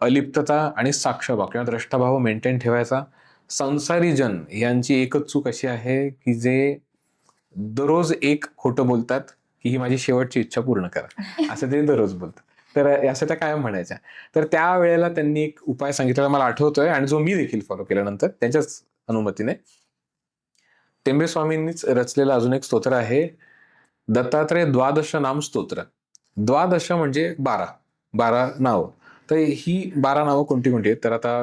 अलिप्तता आणि साक्षभाव किंवा द्रष्टाभाव मेंटेन ठेवायचा. संसारी जन यांची एकच चूक अशी आहे की जे दररोज एक खोटं बोलतात की ही माझी शेवटची इच्छा पूर्ण करा, असं ते दररोज बोलतात. तर असं त्या कायम म्हणायच्या. तर त्या वेळेला त्यांनी एक उपाय सांगितलेला मला आठवतोय आणि जो मी देखील फॉलो केल्यानंतर त्यांच्याच अनुमतीने. टेंबे स्वामींनीच रचलेलं अजून एक स्तोत्र आहे, दत्तात्रय द्वादश नाम स्तोत्र. द्वादश म्हणजे 12 नाव. तर ही 12 नावं कोणती कोणती आहेत? तर आता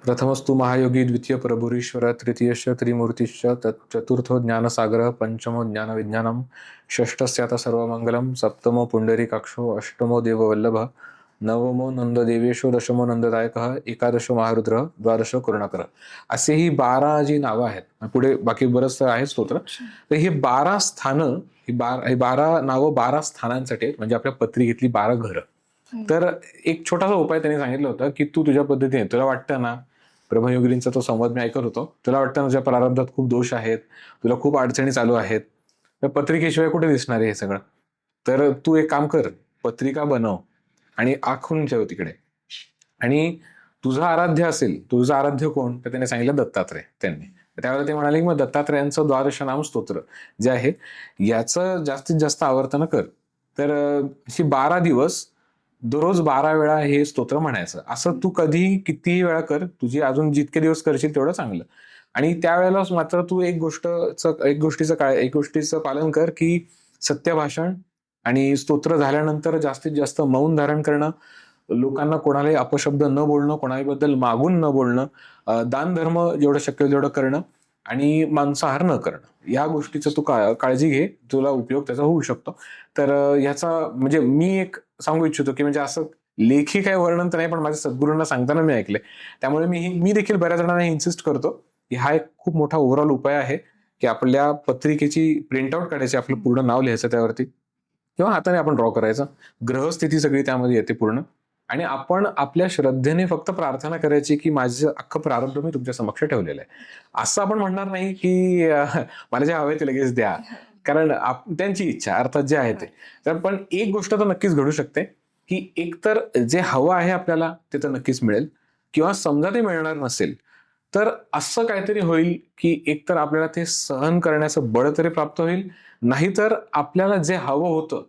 प्रथमस्तु महायोगी, द्वितीय प्रभुरीश्वर, तृतीयश्च त्रिमूर्तिश्च, चतुर्थो ज्ञानसागर, पंचमो ज्ञानविज्ञानम, षष्ठस्यात सर्वमंगलम, सप्तमो पुंडरीकाक्षो, अष्टमो देववल्लभ, नवमो नंददेवेशो, दशमो नंददायकः, एकादशो महारुद्र, द्वादश करुणाकर. असे ही 12 जी नावं आहेत. पुढे बाकी बरंच आहे स्तोत्र. तर ही 12 स्थानं, ही 12 नावं 12 स्थानांसाठी आहेत, म्हणजे आपल्या पत्रिकेतली 12 घरं. तर एक छोटासा उपाय त्यांनी सांगितलं होतं की तू तुझ्या पद्धतीने, तुला वाटतं ना, ब्रह्मयोगिनींचा तो संवाद मी ऐकत होतो, तुला वाटतं ना तुझ्या प्रारब्धात खूप दोष आहेत, तुला खूप अडचणी चालू आहेत, तर पत्रिकेशिवाय कुठे दिसणार आहे हे सगळं? तर तू एक काम कर, पत्रिका बनव आणि आखून ठेव तिकडे. आणि तुझं आराध्य असेल, तुझं आराध्य कोण? तर त्याने सांगितलं दत्तात्रय. त्यांनी त्यावेळेला ते म्हणाले की मग दत्तात्रयांचं द्वादश नाम स्तोत्र जे आहे याचं जास्तीत जास्त आवर्तन कर. तर अशी 12 दिवस दररोज 12 वेळा हे स्तोत्र म्हणायचं. असं तू कधी कितीही वेळा कर, तुझी अजून जितके दिवस करशील तेवढं चांगलं. आणि त्यावेळेला मात्र तू एक गोष्टीचं पालन कर की सत्यभाषण आणि स्तोत्र झाल्यानंतर जास्तीत जास्त मौन धारण करणं, लोकांना कोणालाही अपशब्द न बोलणं, कोणाबद्दल मागून न बोलणं, दान धर्म जेवढं शक्य होईल तेवढं करणं आणि मांसाहार न करणं. या गोष्टीचं तू काळजी घे, तुला उपयोग त्याचा होऊ शकतो. तर ह्याचा म्हणजे मी एक सांगू इच्छितो की म्हणजे असं लेखी काही वर्णन तर नाही, पण माझ्या सद्गुरूंना सांगताना मी ऐकले. त्यामुळे मी देखील बऱ्याच जणांना इन्सिस्ट करतो की हा एक खूप मोठा ओव्हरऑल उपाय आहे की आपल्या पत्रिकेची प्रिंटआउट काढायची, आपलं पूर्ण नाव लिहायचं त्यावरती किंवा हाताने आपण ड्रॉ करायचं. ग्रहस्थिती सगळी त्यामध्ये येते पूर्ण. आणि आपण आपल्या श्रद्धेने फक्त प्रार्थना करायची की माझं अख्खं प्रारब्ध मी तुमच्या समक्ष ठेवलेलं आहे. असं आपण म्हणणार नाही की मला जे हवंय ते लगेच द्या, कारण त्यांची इच्छा अर्थात जे आहे ते. तर पण एक गोष्ट तर नक्कीच घडू शकते की एकतर जे हवं आहे आपल्याला ते तर नक्कीच मिळेल, किंवा समजा ते मिळणार नसेल तर असं काहीतरी होईल की एकतर आपल्याला ते सहन करण्याचं बळ तरी प्राप्त होईल, नाहीतर आपल्याला जे हवं होतं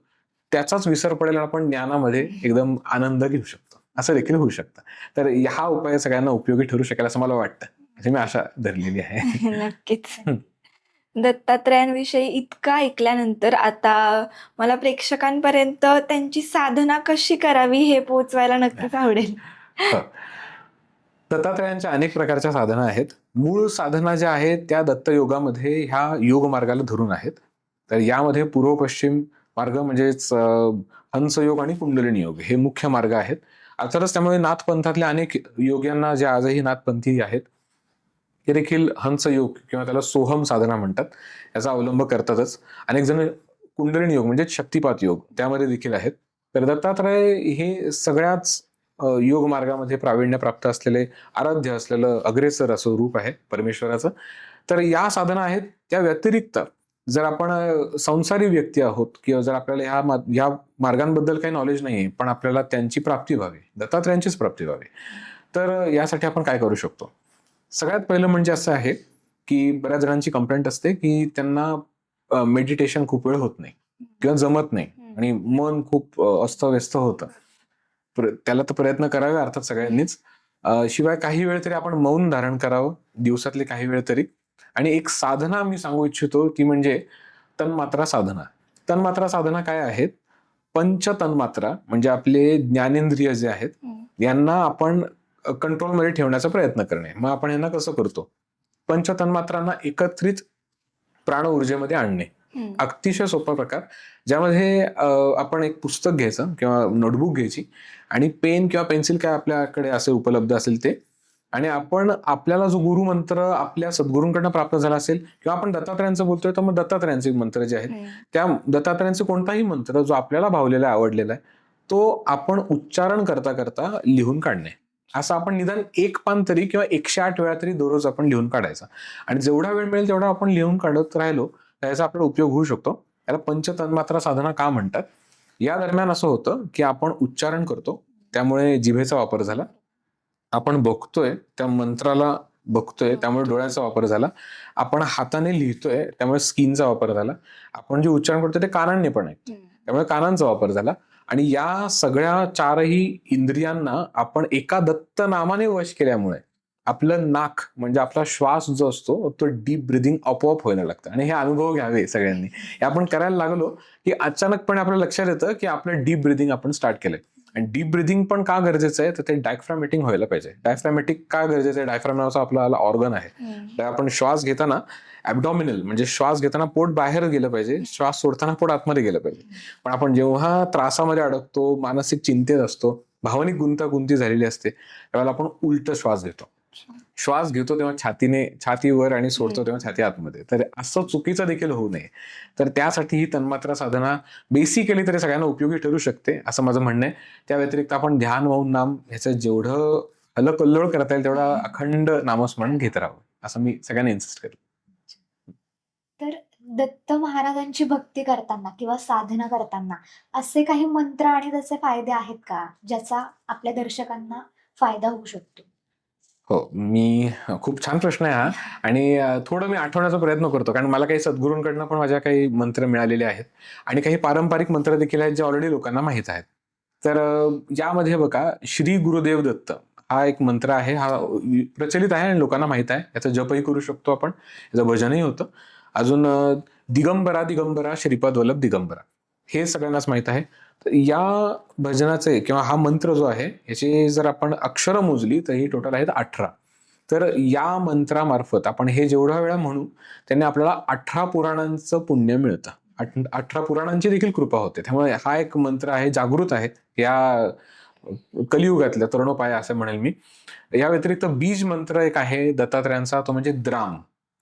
त्याचाच विसर पडेल, आपण ज्ञानामध्ये एकदम आनंद घेऊ शकतो. असं देखील होऊ शकतं. तर हा उपाय सगळ्यांना उपयोगी ठरू शकेल असं मला वाटतं. अशी मी आशा धरलेली आहे. नक्कीच. दत्तात्रयांविषयी इतकं ऐकल्यानंतर आता मला प्रेक्षकांपर्यंत त्यांची साधना कशी करावी हे पोहोचवायला नक्कीच आवडेल. हो. दत्तात्रयांच्या अनेक प्रकारच्या साधना आहेत. मूळ साधना ज्या आहेत त्या दत्तयोगामध्ये ह्या योग मार्गाला धरून आहेत. तर यामध्ये पूर्व पश्चिम मार्ग म्हणजेच हंसयोग आणि कुंडलिनी योग हे मुख्य मार्ग आहेत. अर्थातच त्यामुळे नाथपंथातल्या अनेक योग्यांना जे आजही नाथपंथी आहेत ते देखील हंसयोग किंवा त्याला सोहम साधना म्हणतात, याचा अवलंब करतातच. अनेक जण कुंडलिनी योग म्हणजे शक्तिपात योग त्यामध्ये देखील आहेत. तर दत्तात्रय हे सगळ्याच योग मार्गामध्ये प्रावीण्य प्राप्त असलेले, आराध्य असलेलं अग्रेसर असं रूप आहे परमेश्वराचं. तर या साधना आहेत. त्या व्यतिरिक्त जर आपण संसारी व्यक्ती आहोत किंवा जर आपल्याला ह्या मार्गांबद्दल काही नॉलेज नाहीये, पण आपल्याला त्यांची प्राप्ती व्हावी, दत्तात्रयांचीच प्राप्ती व्हावी, तर यासाठी आपण काय करू शकतो? सगळ्यात पहिलं म्हणजे असं आहे की बऱ्याच जणांची कंप्लेंट असते की त्यांना मेडिटेशन खूप वेळ होत नाही किंवा जमत नाही आणि मन खूप अस्तव्यस्त होतं. त्याला तर प्रयत्न करावे अर्थात सगळ्यांनीच. शिवाय काही वेळ तरी आपण मौन धारण करावं, दिवसातले काही वेळ तरी. आणि एक साधना मी सांगू इच्छितो ती म्हणजे तन्मात्रा साधना. तन्मात्रा साधना काय आहेत? पंच तन्मात्रा म्हणजे आपले ज्ञानेंद्रिय जे आहेत यांना आपण कंट्रोलमध्ये ठेवण्याचा प्रयत्न करणे. मग आपण यांना कसं करतो? पंच तन्मात्रांना एकत्रित प्राण ऊर्जेमध्ये आणणे. अतिशय सोपा प्रकार, ज्यामध्ये आपण एक पुस्तक घ्यायचं किंवा नोटबुक घ्यायची आणि पेन किंवा पेन्सिल काय आपल्याकडे असे उपलब्ध असेल ते, आणि आपण आपल्याला जो गुरुमंत्र आपल्या सद्गुरूंकडनं प्राप्त झाला असेल किंवा आपण दत्तात्रयांचं बोलतोय तर मग दत्तात्रयांचे मंत्र जे आहेत त्या दत्तात्रयांचे कोणताही मंत्र जो आपल्याला भावलेला आहे, आवडलेला आहे, तो आपण उच्चारण करता करता लिहून काढणे. असं आपण निदान एक पान तरी किंवा 108 वेळा तरी दररोज आपण लिहून काढायचा. आणि जेवढा वेळ मिळेल तेवढा आपण लिहून काढत राहिलो त्याचा आपल्याला उपयोग होऊ शकतो. याला पंचतन्मात्रा साधना का म्हणतात? या दरम्यान असं होतं की आपण उच्चारण करतो, त्यामुळे जिभेचा वापर झाला, आपण बघतोय त्या मंत्राला बघतोय त्यामुळे डोळ्याचा वापर झाला, आपण हाताने लिहितोय त्यामुळे स्किनचा वापर झाला, आपण जे उच्चारण करतोय ते कानांनी पण आहे त्यामुळे कानांचा वापर झाला. आणि या सगळ्या चारही इंद्रियांना आपण एका दत्त नामाने वश केल्यामुळे आपलं नाक म्हणजे आपला श्वास जो असतो तो डीप ब्रिदिंग आपोआप व्हायला लागतं. आणि हे अनुभव घ्यावे सगळ्यांनी. हे आपण करायला लागलो की अचानकपणे आपल्या लक्षात येतं की आपलं डीप ब्रिदिंग आपण स्टार्ट केलंय. आणि डीप ब्रिदिंग पण का गरजेचं आहे तर ते डायफ्रामॅटिक व्हायला पाहिजे. डायफ्रामॅटिक का गरजेचं आहे? डायफ्राम नावाचा आपला ऑर्गन आहे. तर आपण श्वास घेताना ॲबडॉमिनल म्हणजे श्वास घेताना पोट बाहेर गेलं पाहिजे, श्वास सोडताना पोट आतमध्ये गेलं पाहिजे. पण आपण जेव्हा त्रासामध्ये अडकतो, मानसिक चिंतेत असतो, भावनिक गुंतागुंती झालेली असते, त्यावेळेला आपण उलट श्वास घेतो. श्वास घेतो तेव्हा छातीवर आणि सोडतो तेव्हा छाती आतमध्ये. तर असं चुकीचं देखील होऊ नये. तर त्यासाठी ही तन्मात्रा साधना बेसिकली तरी सगळ्यांना उपयोगी ठरू शकते असं माझं म्हणणं आहे. त्या व्यतिरिक्त आपण ध्यान, मौन, नाम ह्याचं जेवढं अलकल्लोळ करता येईल तेवढा अखंड नामस्मरण घेत राहावं असं मी सगळ्यांना इन्सिस्ट करेन. तर दत्त महाराजांची भक्ती करताना किंवा साधना करताना असे काही मंत्र आणि त्याचे फायदे आहेत का ज्याचा आपल्या दर्शकांना फायदा होऊ शकतो? हो, खूप छान प्रश्न आहे हा. आणि थोडं मी आठवण्याचा प्रयत्न करतो कारण मला काही सद्गुरूंकडनं पण माझ्या काही मंत्र मिळालेले आहेत आणि काही पारंपरिक मंत्र देखील आहेत जे ऑलरेडी लोकांना माहीत आहेत. तर यामध्ये बघा, श्री गुरुदेव दत्त हा एक मंत्र आहे. हा प्रचलित आहे आणि लोकांना माहीत आहे. याचा जपही करू शकतो आपण, याचं भजनही होतं. अजून दिगंबरा दिगंबरा श्रीपाद वल्लभ दिगंबरा हे सगळ्यांनाच माहीत आहे. तर या भजनाचे किंवा हा मंत्र जो आहे याची जर आपण अक्षरं मोजली तर ही टोटल आहेत 18. तर या मंत्रामार्फत आपण हे जेवढ्या वेळा म्हणू त्यांनी आपल्याला 18 पुराणांचं पुण्य मिळतं. 18 पुराणांची देखील कृपा होते. त्यामुळे हा एक मंत्र आहे, जागृत आहे या कलियुगातल्या तरुणोपाय असं म्हणेल मी. या व्यतिरिक्त बीज मंत्र एक आहे दत्तात्रयांचा, तो म्हणजे द्राम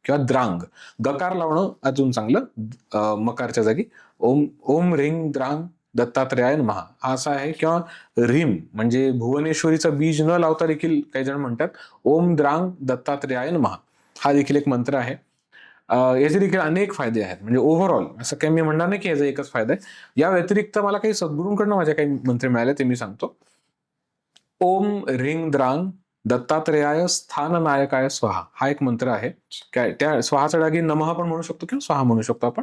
किंवा द्रांग. गकार लावणं अजून चांगलं मकारच्या जागी. ओम ओम ह्रीं द्रांग दत्तात्रयाय नमः हा असा आहे. किंवा ह्रीम म्हणजे भुवनेश्वरीचं बीज न लावता देखील काही जण म्हणतात ओम द्रांग दत्तात्रयाय नमः हा देखील एक मंत्र आहे. याचे देखील अनेक फायदे आहेत. म्हणजे ओव्हरऑल असं काही मी म्हणणार नाही की याचा एकच फायदा आहे. या व्यतिरिक्त मला काही सद्गुरूंकडनं माझ्या काही मंत्र मिळाले ते मी सांगतो. ओम ह्रीं द्रांग दत्तात्रयाय स्थाननायकाय स्वाहा हा एक मंत्र आहे. काय त्या स्वाहाच्या जागी नमः पण म्हणू शकतो किंवा स्वाहा म्हणू शकतो आपण.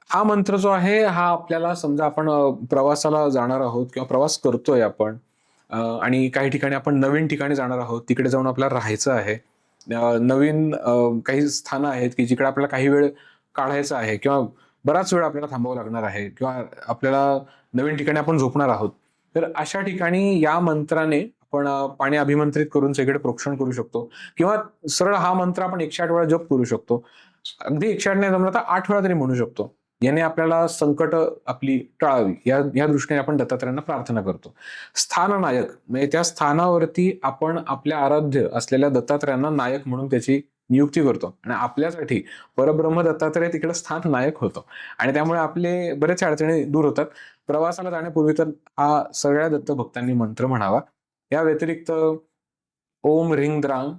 हा मंत्र जो आहे हा आपल्याला समजा आपण प्रवासाला जाणार आहोत किंवा प्रवास करतोय आपण आणि काही ठिकाणी आपण नवीन ठिकाणी जाणार आहोत, तिकडे जाऊन आपल्याला राहायचं आहे. नवीन काही स्थानं आहेत की जिकडे आपल्याला काही वेळ काढायचा आहे किंवा बराच वेळ आपल्याला थांबावं लागणार आहे किंवा आपल्याला नवीन ठिकाणी आपण झोपणार आहोत. तर अशा ठिकाणी या मंत्राने आपण पाणी अभिमंत्रित करून सगळीकडे प्रोक्षण करू शकतो किंवा सरळ हा मंत्र आपण 108 वेळा जप करू शकतो. अगदी 108 नाही जमलं तर 8 वेळा तरी म्हणू शकतो. याने आपल्याला संकट आपली टाळावी या दृष्टीने आपण दत्तात्रयांना प्रार्थना करतो. स्थाननायक म्हणजे त्या स्थानावरती आपण आपल्या आराध्य असलेल्या दत्तात्रयांना नायक म्हणून त्याची नियुक्ती करतो आणि आपल्यासाठी परब्रह्म दत्तात्रय तिकडे स्थान नायक होतो आणि त्यामुळे आपले बरेच अडचणी दूर होतात. प्रवासाला जाण्यापूर्वी तर हा सगळ्या दत्त भक्तांनी मंत्र म्हणावा. या व्यतिरिक्त ओम ह्रीं द्रांग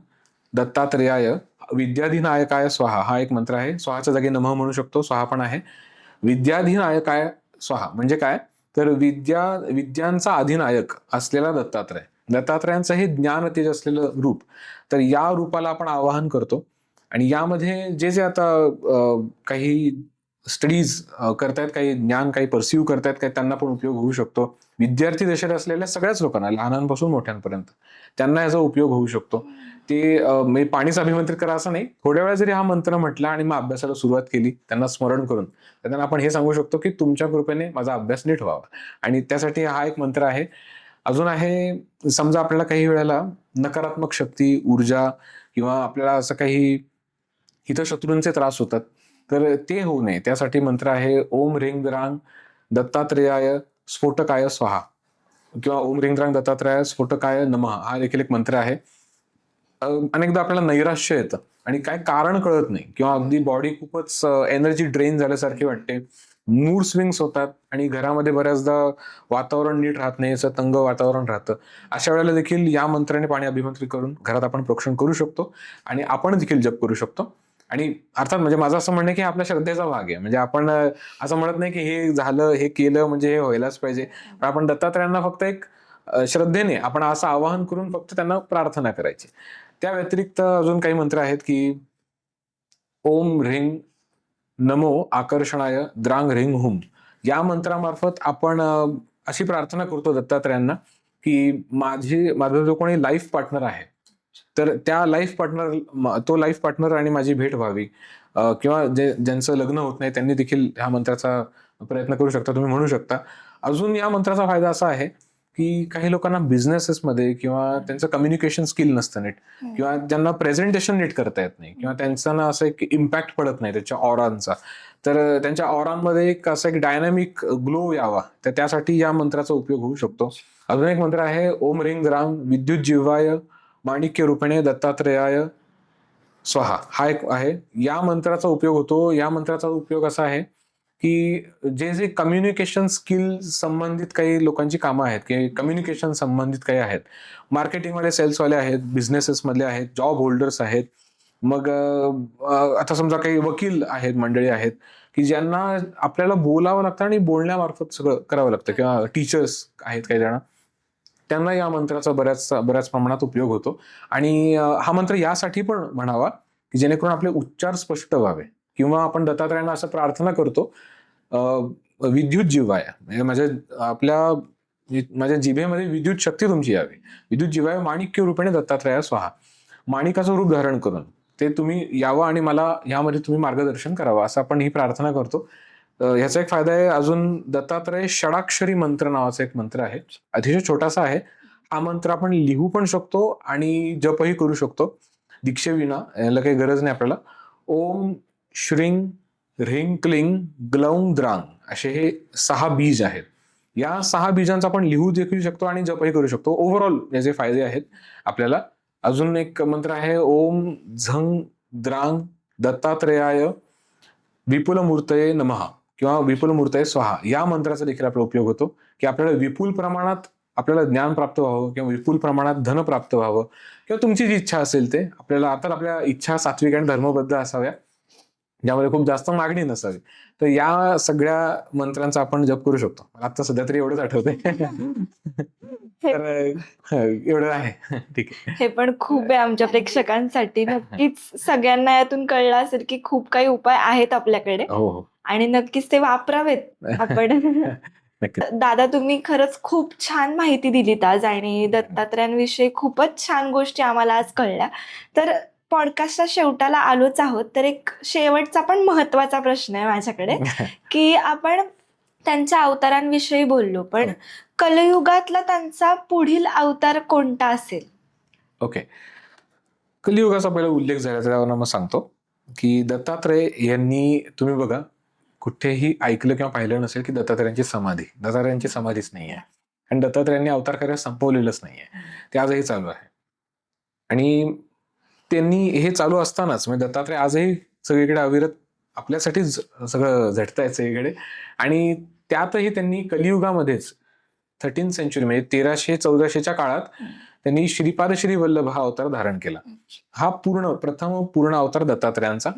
दत्तात्रयाय विद्याधिनायकाय स्वाहा हा एक मंत्र आहे. स्वाहाच्या जागी नमः म्हणू शकतो, स्वाहा पण आहे. विद्याधिनायकाय स्वाहा म्हणजे काय तर विद्यांचा अधिनायक असलेला दत्तात्रय, दत्तात्रयांचं हे ज्ञान तेज असलेलं रूप. तर या रूपाला आपण आवाहन करतो आणि यामध्ये जे जे आता काही स्टडीज करतायत, काही ज्ञान काही परसिव्ह करतायत, काही त्यांना पण उपयोग होऊ शकतो. विद्यार्थी दशेत असलेल्या सगळ्याच लोकांना लहानांपासून मोठ्यांपर्यंत त्यांना याचा उपयोग होऊ शकतो. ते म्हणजे पाणीच अभिमंत्रित करा असं नाही, थोड्या वेळा जरी हा मंत्र म्हटला आणि मग अभ्यासाला सुरुवात केली त्यांना स्मरण करून, तर त्यांना आपण हे सांगू शकतो की तुमच्या कृपेने माझा अभ्यास नीट व्हावा. आणि त्यासाठी हा एक मंत्र आहे. अजून आहे, समजा आपल्याला काही वेळेला नकारात्मक शक्ती, ऊर्जा किंवा आपल्याला असं काही हितशत्रूंचे त्रास होतात, तर ते होऊ नये त्यासाठी मंत्र आहे ओम ह्रीं द्रांग दत्तात्रयाय स्फोटकाय स्वाहा किंवा ओम ह्रीं द्रांग दत्तात्रयाय स्फोटकाय नमः हा देखील एक मंत्र आहे. अनेकदा आपल्याला नैराश्य येतं आणि काय कारण कळत नाही किंवा अगदी बॉडी खूपच एनर्जी ड्रेन झाल्यासारखी वाटते, मूड स्विंग्स होतात आणि घरामध्ये बऱ्याचदा वातावरण नीट राहत नाही, असं तंग वातावरण राहतं. अशा वेळेला देखील या मंत्राने पाणी अभिमंत्रित करून घरात आपण प्रोक्षण करू शकतो आणि आपण देखील जप करू शकतो. आणि अर्थात म्हणजे माझं असं म्हणणं की आपल्या श्रद्धेचा भाग आहे. म्हणजे आपण असं म्हणत नाही की हे झालं, हे केलं म्हणजे हे व्हायलाच पाहिजे. पण आपण दत्तात्रयांना फक्त एक श्रद्धेने आपण असं आवाहन करून फक्त त्यांना प्रार्थना करायची. त्या व्यतिरिक्त अजून काही मंत्र आहेत की ओम ह्रीं नमो आकर्षणाय द्रांग ह्रीं हुम. या मंत्रामार्फत आपण अशी प्रार्थना करतो दत्तात्रयांना की माझा जो कोणी लाईफ पार्टनर आहे तर त्या तो लाईफ पार्टनर आणि माझी भेट व्हावी, किंवा ज्यांचं लग्न होत नाही त्यांनी देखील ह्या मंत्राचा प्रयत्न करू शकता, तुम्ही म्हणू शकता. अजून या मंत्राचा फायदा असा आहे की काही लोकांना बिझनेसेसमध्ये किंवा त्यांचं कम्युनिकेशन स्किल नसतं नीट, किंवा ज्यांना प्रेझेंटेशन नीट करता येत नाही, किंवा त्यांचा ना असं एक इम्पॅक्ट पडत नाही त्याच्या ऑरांचा, तर त्यांच्या ऑरांमध्ये एक असं एक डायनामिक ग्लो यावा, तर त्यासाठी या मंत्राचा उपयोग होऊ शकतो. अजून एक मंत्र आहे ओम ह्रीं ग्राम विद्युत जिव्हाय माणिक्य रूपिणे दत्तात्रेयाय स्वाहा. हा एक आहे. या मंत्राचा उपयोग होतो. या मंत्राचा उपयोग असा आहे की जे कम्युनिकेशन स्किल संबंधित काही लोकांची कामं आहेत, की कम्युनिकेशन संबंधित काही आहेत, मार्केटिंगवाले, सेल्सवाले आहेत, बिझनेसेस मधले आहेत, जॉब होल्डर्स आहेत, मग आता समजा काही वकील आहेत, मंडळी आहेत की ज्यांना आपल्याला बोलावं लागतं आणि बोलण्यामार्फत सगळं करावं लागतं, किंवा टीचर्स आहेत काही जण, त्यांना या मंत्राचा बऱ्याच प्रमाणात उपयोग होतो. आणि हा मंत्र यासाठी पण म्हणावा की जेणेकरून आपले उच्चार स्पष्ट व्हावे, किंवा आपण दत्तात्रयांना असं प्रार्थना करतो विद्युत जिव्हाय, म्हणजे माझ्या जिभेमध्ये विद्युत शक्ती तुमची यावी, विद्युत जिव्हाय माणिक्य रूपेणे दत्तात्रया स्वाहा. माणिकाचं रूप धारण करून ते तुम्ही यावं आणि मला यामध्ये तुम्ही मार्गदर्शन करावं, असं आपण ही प्रार्थना करतो. ह्याचा एक फायदा आहे. अजून दत्तात्रय षडाक्षरी मंत्र नावाचा एक मंत्र आहे, अतिशय छोटासा आहे. हा मंत्र आपण लिहू पण शकतो आणि जपही करू शकतो दीक्षेविना, याला काही गरज नाही आपल्याला. ओम श्रीं ह्रीं क्लीं ग्लौं द्रांग असे हे 6 बीज आहेत. या 6 बीजांचा आपण लिहू देखील शकतो आणि जपही करू शकतो. ओव्हरऑल याचे फायदे आहेत आपल्याला. अजून एक मंत्र आहे ओम झंग द्रांग दत्तात्रेयाय विपुल मूर्तये नमः किंवा विपुल मूर्तये स्वाहा. या मंत्राचा देखील आपला उपयोग होतो की आपल्याला विपुल प्रमाणात आपल्याला ज्ञान प्राप्त व्हावं, किंवा विपुल प्रमाणात धन प्राप्त व्हावं, किंवा तुमची जी इच्छा असेल ते आपल्या इच्छा सात्विक आणि धर्मबद्ध असाव्या, ज्यामध्ये खूप जास्त मागणी नसावी. तर या सगळ्या मंत्रांचा आपण जप करू शकतो. मला आता सध्या तरी एवढंच आठवतंय. तर एवढं आहे. ठीक आहे. हे पण खूप आहे आमच्या प्रेक्षकांसाठी. नक्कीच सगळ्यांना यातून कळलं असेल की खूप काही उपाय आहेत आपल्याकडे, हो हो, आणि नक्कीच ते वापरावेत आपण. नक्की. दादा, तुम्ही खरंच खूप छान माहिती दिलीत आज, आणि दत्तात्रयांविषयी खूपच छान गोष्टी आम्हाला आज कळल्या. तर पॉडकास्टच्या शेवटाला आलोच आहोत, तर एक शेवटचा पण महत्वाचा प्रश्न आहे माझ्याकडे, की आपण त्यांच्या अवतारांविषयी बोललो, पण कलयुगातला त्यांचा पुढील अवतार कोणता असेल? ओके, कलियुगाचा पहिला उल्लेख झाला त्यावर मग सांगतो की दत्तात्रय यांनी, तुम्ही बघा, कुठेही ऐकलं किंवा पाहिलं नसेल की दत्तात्रयांची समाधीच नाही आहे, आणि दत्तात्रयांनी अवतार कार्य संपवलेलंच नाहीये, ते आजही चालू आहे. आणि त्यांनी हे चालू असतानाच म्हणजे दत्तात्रय आजही सगळीकडे अविरत आपल्यासाठीच सगळं झटतायत सगळीकडे, आणि त्यातही त्यांनी कलियुगामध्येच 13th सेंचुरी म्हणजे 1300-1400च्या काळात त्यांनी श्रीपाद श्री वल्लभ हा अवतार धारण केला. हा प्रथम पूर्ण अवतार दत्तात्रयांचा.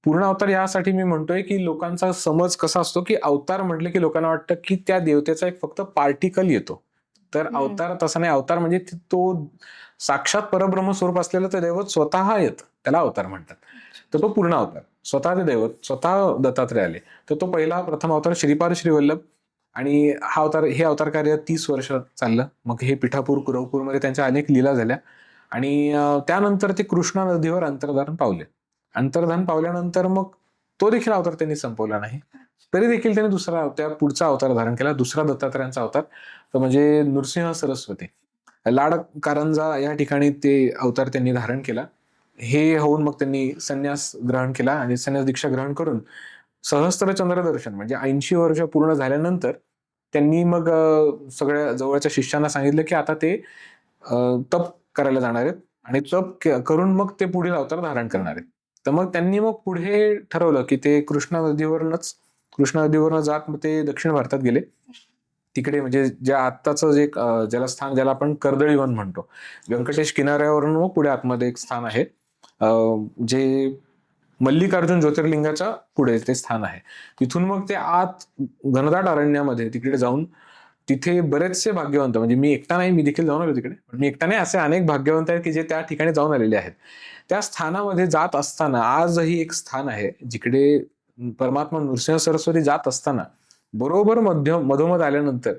पूर्ण अवतार यासाठी मी म्हणतोय की लोकांचा समज कसा असतो की अवतार म्हटलं की लोकांना वाटतं की त्या देवतेचा एक फक्त पार्टिकल येतो, तर अवतार तसा नाही. अवतार म्हणजे तो साक्षात परब्रह्म स्वरूप असलेलं ते दैवत स्वतः येतं, त्याला अवतार म्हणतात. तर तो पूर्ण अवतार स्वतः ते दैवत स्वतः दत्तात्रय आले, तर तो प्रथम अवतार श्रीपाद श्री वल्लभ. आणि हे अवतार कार्य 30 वर्ष चाललं. मग हे पिठापूर कुरवपूरमध्ये त्यांच्या अनेक लीला झाल्या, आणि त्यानंतर ते कृष्णा नदीवर अंतर्धान पावल्यानंतर मग तो देखील अवतार त्यांनी संपवला नाही. तरी देखील त्यांनी पुढचा अवतार धारण केला, दुसरा दत्तात्रयांचा अवतार, तो म्हणजे नृसिंह सरस्वती. लाड कारंजा या ठिकाणी ते अवतार त्यांनी धारण केला. हे होऊन मग त्यांनी संन्यास ग्रहण केला, आणि संन्यास दीक्षा ग्रहण करून सहस्त्रचंद्र दर्शन म्हणजे 80 वर्ष पूर्ण झाल्यानंतर त्यांनी मग सगळ्या जवळच्या शिष्यांना सांगितलं की आता ते तप करायला जाणार आहेत, आणि तप करून मग ते पुढील अवतार धारण करणार आहेत. तर मग त्यांनी मग पुढे ठरवलं की ते कृष्णा नदीवरनं जात मग ते दक्षिण भारतात गेले. तिकडे म्हणजे ज्या आत्ताचं जे जलस्थान ज्याला आपण कर्दळीवन म्हणतो, व्यंकटेश किनाऱ्यावरून मग पुढे आतमध्ये एक स्थान आहे, जे मल्लिकार्जुन ज्योतिर्लिंगाच्या पुढे ते स्थान आहे. तिथून मग ते आत घनदाट अरण्यामध्ये तिकडे जाऊन तिथे बरेचसे भाग्यवंत, म्हणजे मी एकटा नाही, मी देखील जाऊन आलो तिकडे, पण मी एकटा नाही, असे अनेक भाग्यवंत आहेत की जे त्या ठिकाणी जाऊन आलेले आहेत. त्या स्थानामध्ये जात असताना आजही एक स्थान आहे जिकडे परमात्मा नृसिंह सरस्वती जात असताना बरोबर मधोमध आल्यानंतर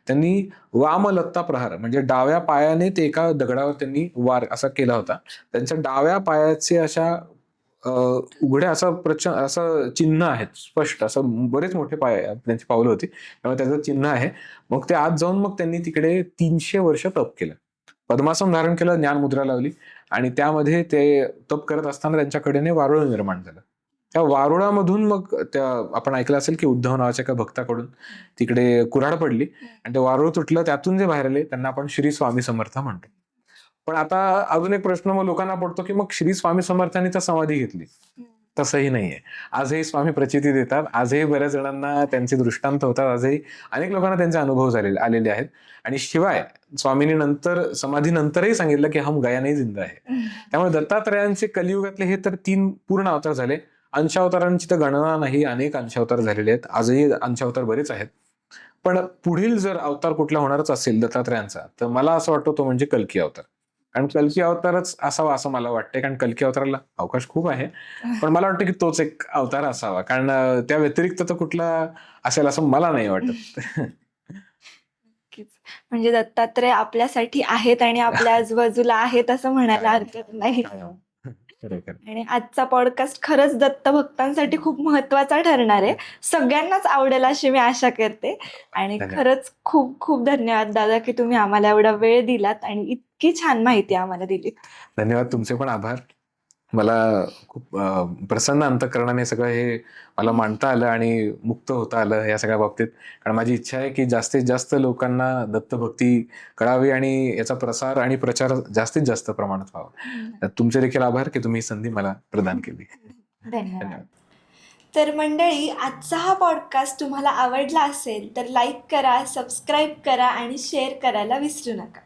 त्यांनी वामलत्ता प्रहार, म्हणजे डाव्या पायाने ते एका दगडावर त्यांनी वार असा केला होता. त्यांच्या डाव्या पायाचे अशा उघड्या असं चिन्ह आहेत, स्पष्ट असं बरेच मोठे त्यांची पावलं होती, त्यामुळे त्याचं चिन्ह आहे. मग ते आत जाऊन मग त्यांनी तिकडे 300 वर्ष तप केलं, पद्मासन धारण केलं, ज्ञान मुद्रा लावली, आणि त्यामध्ये ते तप करत असताना त्यांच्याकडेने वारुळ निर्माण झालं. त्या वारुळामधून मग त्या, आपण ऐकलं असेल की उद्धव नावाच्या एका भक्ताकडून तिकडे कुऱ्हाड पडली आणि ते वारुळ तुटलं, त्यातून जे बाहेर आले त्यांना आपण श्री स्वामी समर्थ म्हणतो. पण आता अजून एक प्रश्न मग लोकांना पडतो की मग श्री स्वामी समर्थांनी तर समाधी घेतली. तसंही नाहीये. आजही स्वामी प्रचिती देतात, आजही बऱ्याच जणांना त्यांचे दृष्टांत होतात, आजही अनेक लोकांना त्यांचे अनुभव आलेले आहेत. आणि शिवाय स्वामींनी नंतर समाधीनंतरही सांगितलं की हम गया नाही जिंदा आहे. त्यामुळे दत्तात्रयांचे कलियुगातले हे तर 3 पूर्ण अवतार झाले. अंशावतारांची तर गणना नाही, अनेक अंशावतार झालेले आहेत, आजही अंशावतार बरेच आहेत. पण पुढील जर अवतार कुठला होणारच असेल दत्तात्रयांचा, तर मला असं वाटतं तो म्हणजे कल्की अवतार. कारण कल्की अवतारच असावा असं मला वाटतंय, कारण कल्की अवताराला अवकाश खूप आहे, पण मला वाटतं की तोच एक अवतार असावा, कारण त्या व्यतिरिक्त तर कुठला असेल असं मला नाही वाटत. नक्कीच. म्हणजे दत्तात्रय आपल्यासाठी आहेत आणि आपल्या आजूबाजूला आहेत असं म्हणायला हरकत नाही. खरंय, खरंय. आणि आजचा पॉडकास्ट खरंच दत्त भक्तांसाठी खूप महत्वाचा ठरणार आहे. सगळ्यांनाच आवडेल अशी मी आशा करते. आणि धन्यवाद. खरंच खूप खूप धन्यवाद दादा की तुम्ही आम्हाला एवढा वेळ दिलात आणि इतकी छान माहिती आम्हाला दिली. धन्यवाद, तुमचे पण आभार. मला खूप प्रसन्न अंतःकरणाने सगळं हे मला मांडता आलं आणि मुक्त होता आलं या सगळ्या बाबतीत. कारण माझी इच्छा आहे की जास्तीत जास्त लोकांना दत्तभक्ती कळावी आणि याचा प्रसार आणि प्रचार जास्तीत जास्त प्रमाणात व्हावा. तर तुमचे देखील आभार की तुम्ही ही संधी मला प्रदान केली. धन्यवाद. धन्यवाद. तर मंडळी, आजचा हा पॉडकास्ट तुम्हाला आवडला असेल तर लाईक करा, सबस्क्राईब करा आणि शेअर करायला विसरू नका.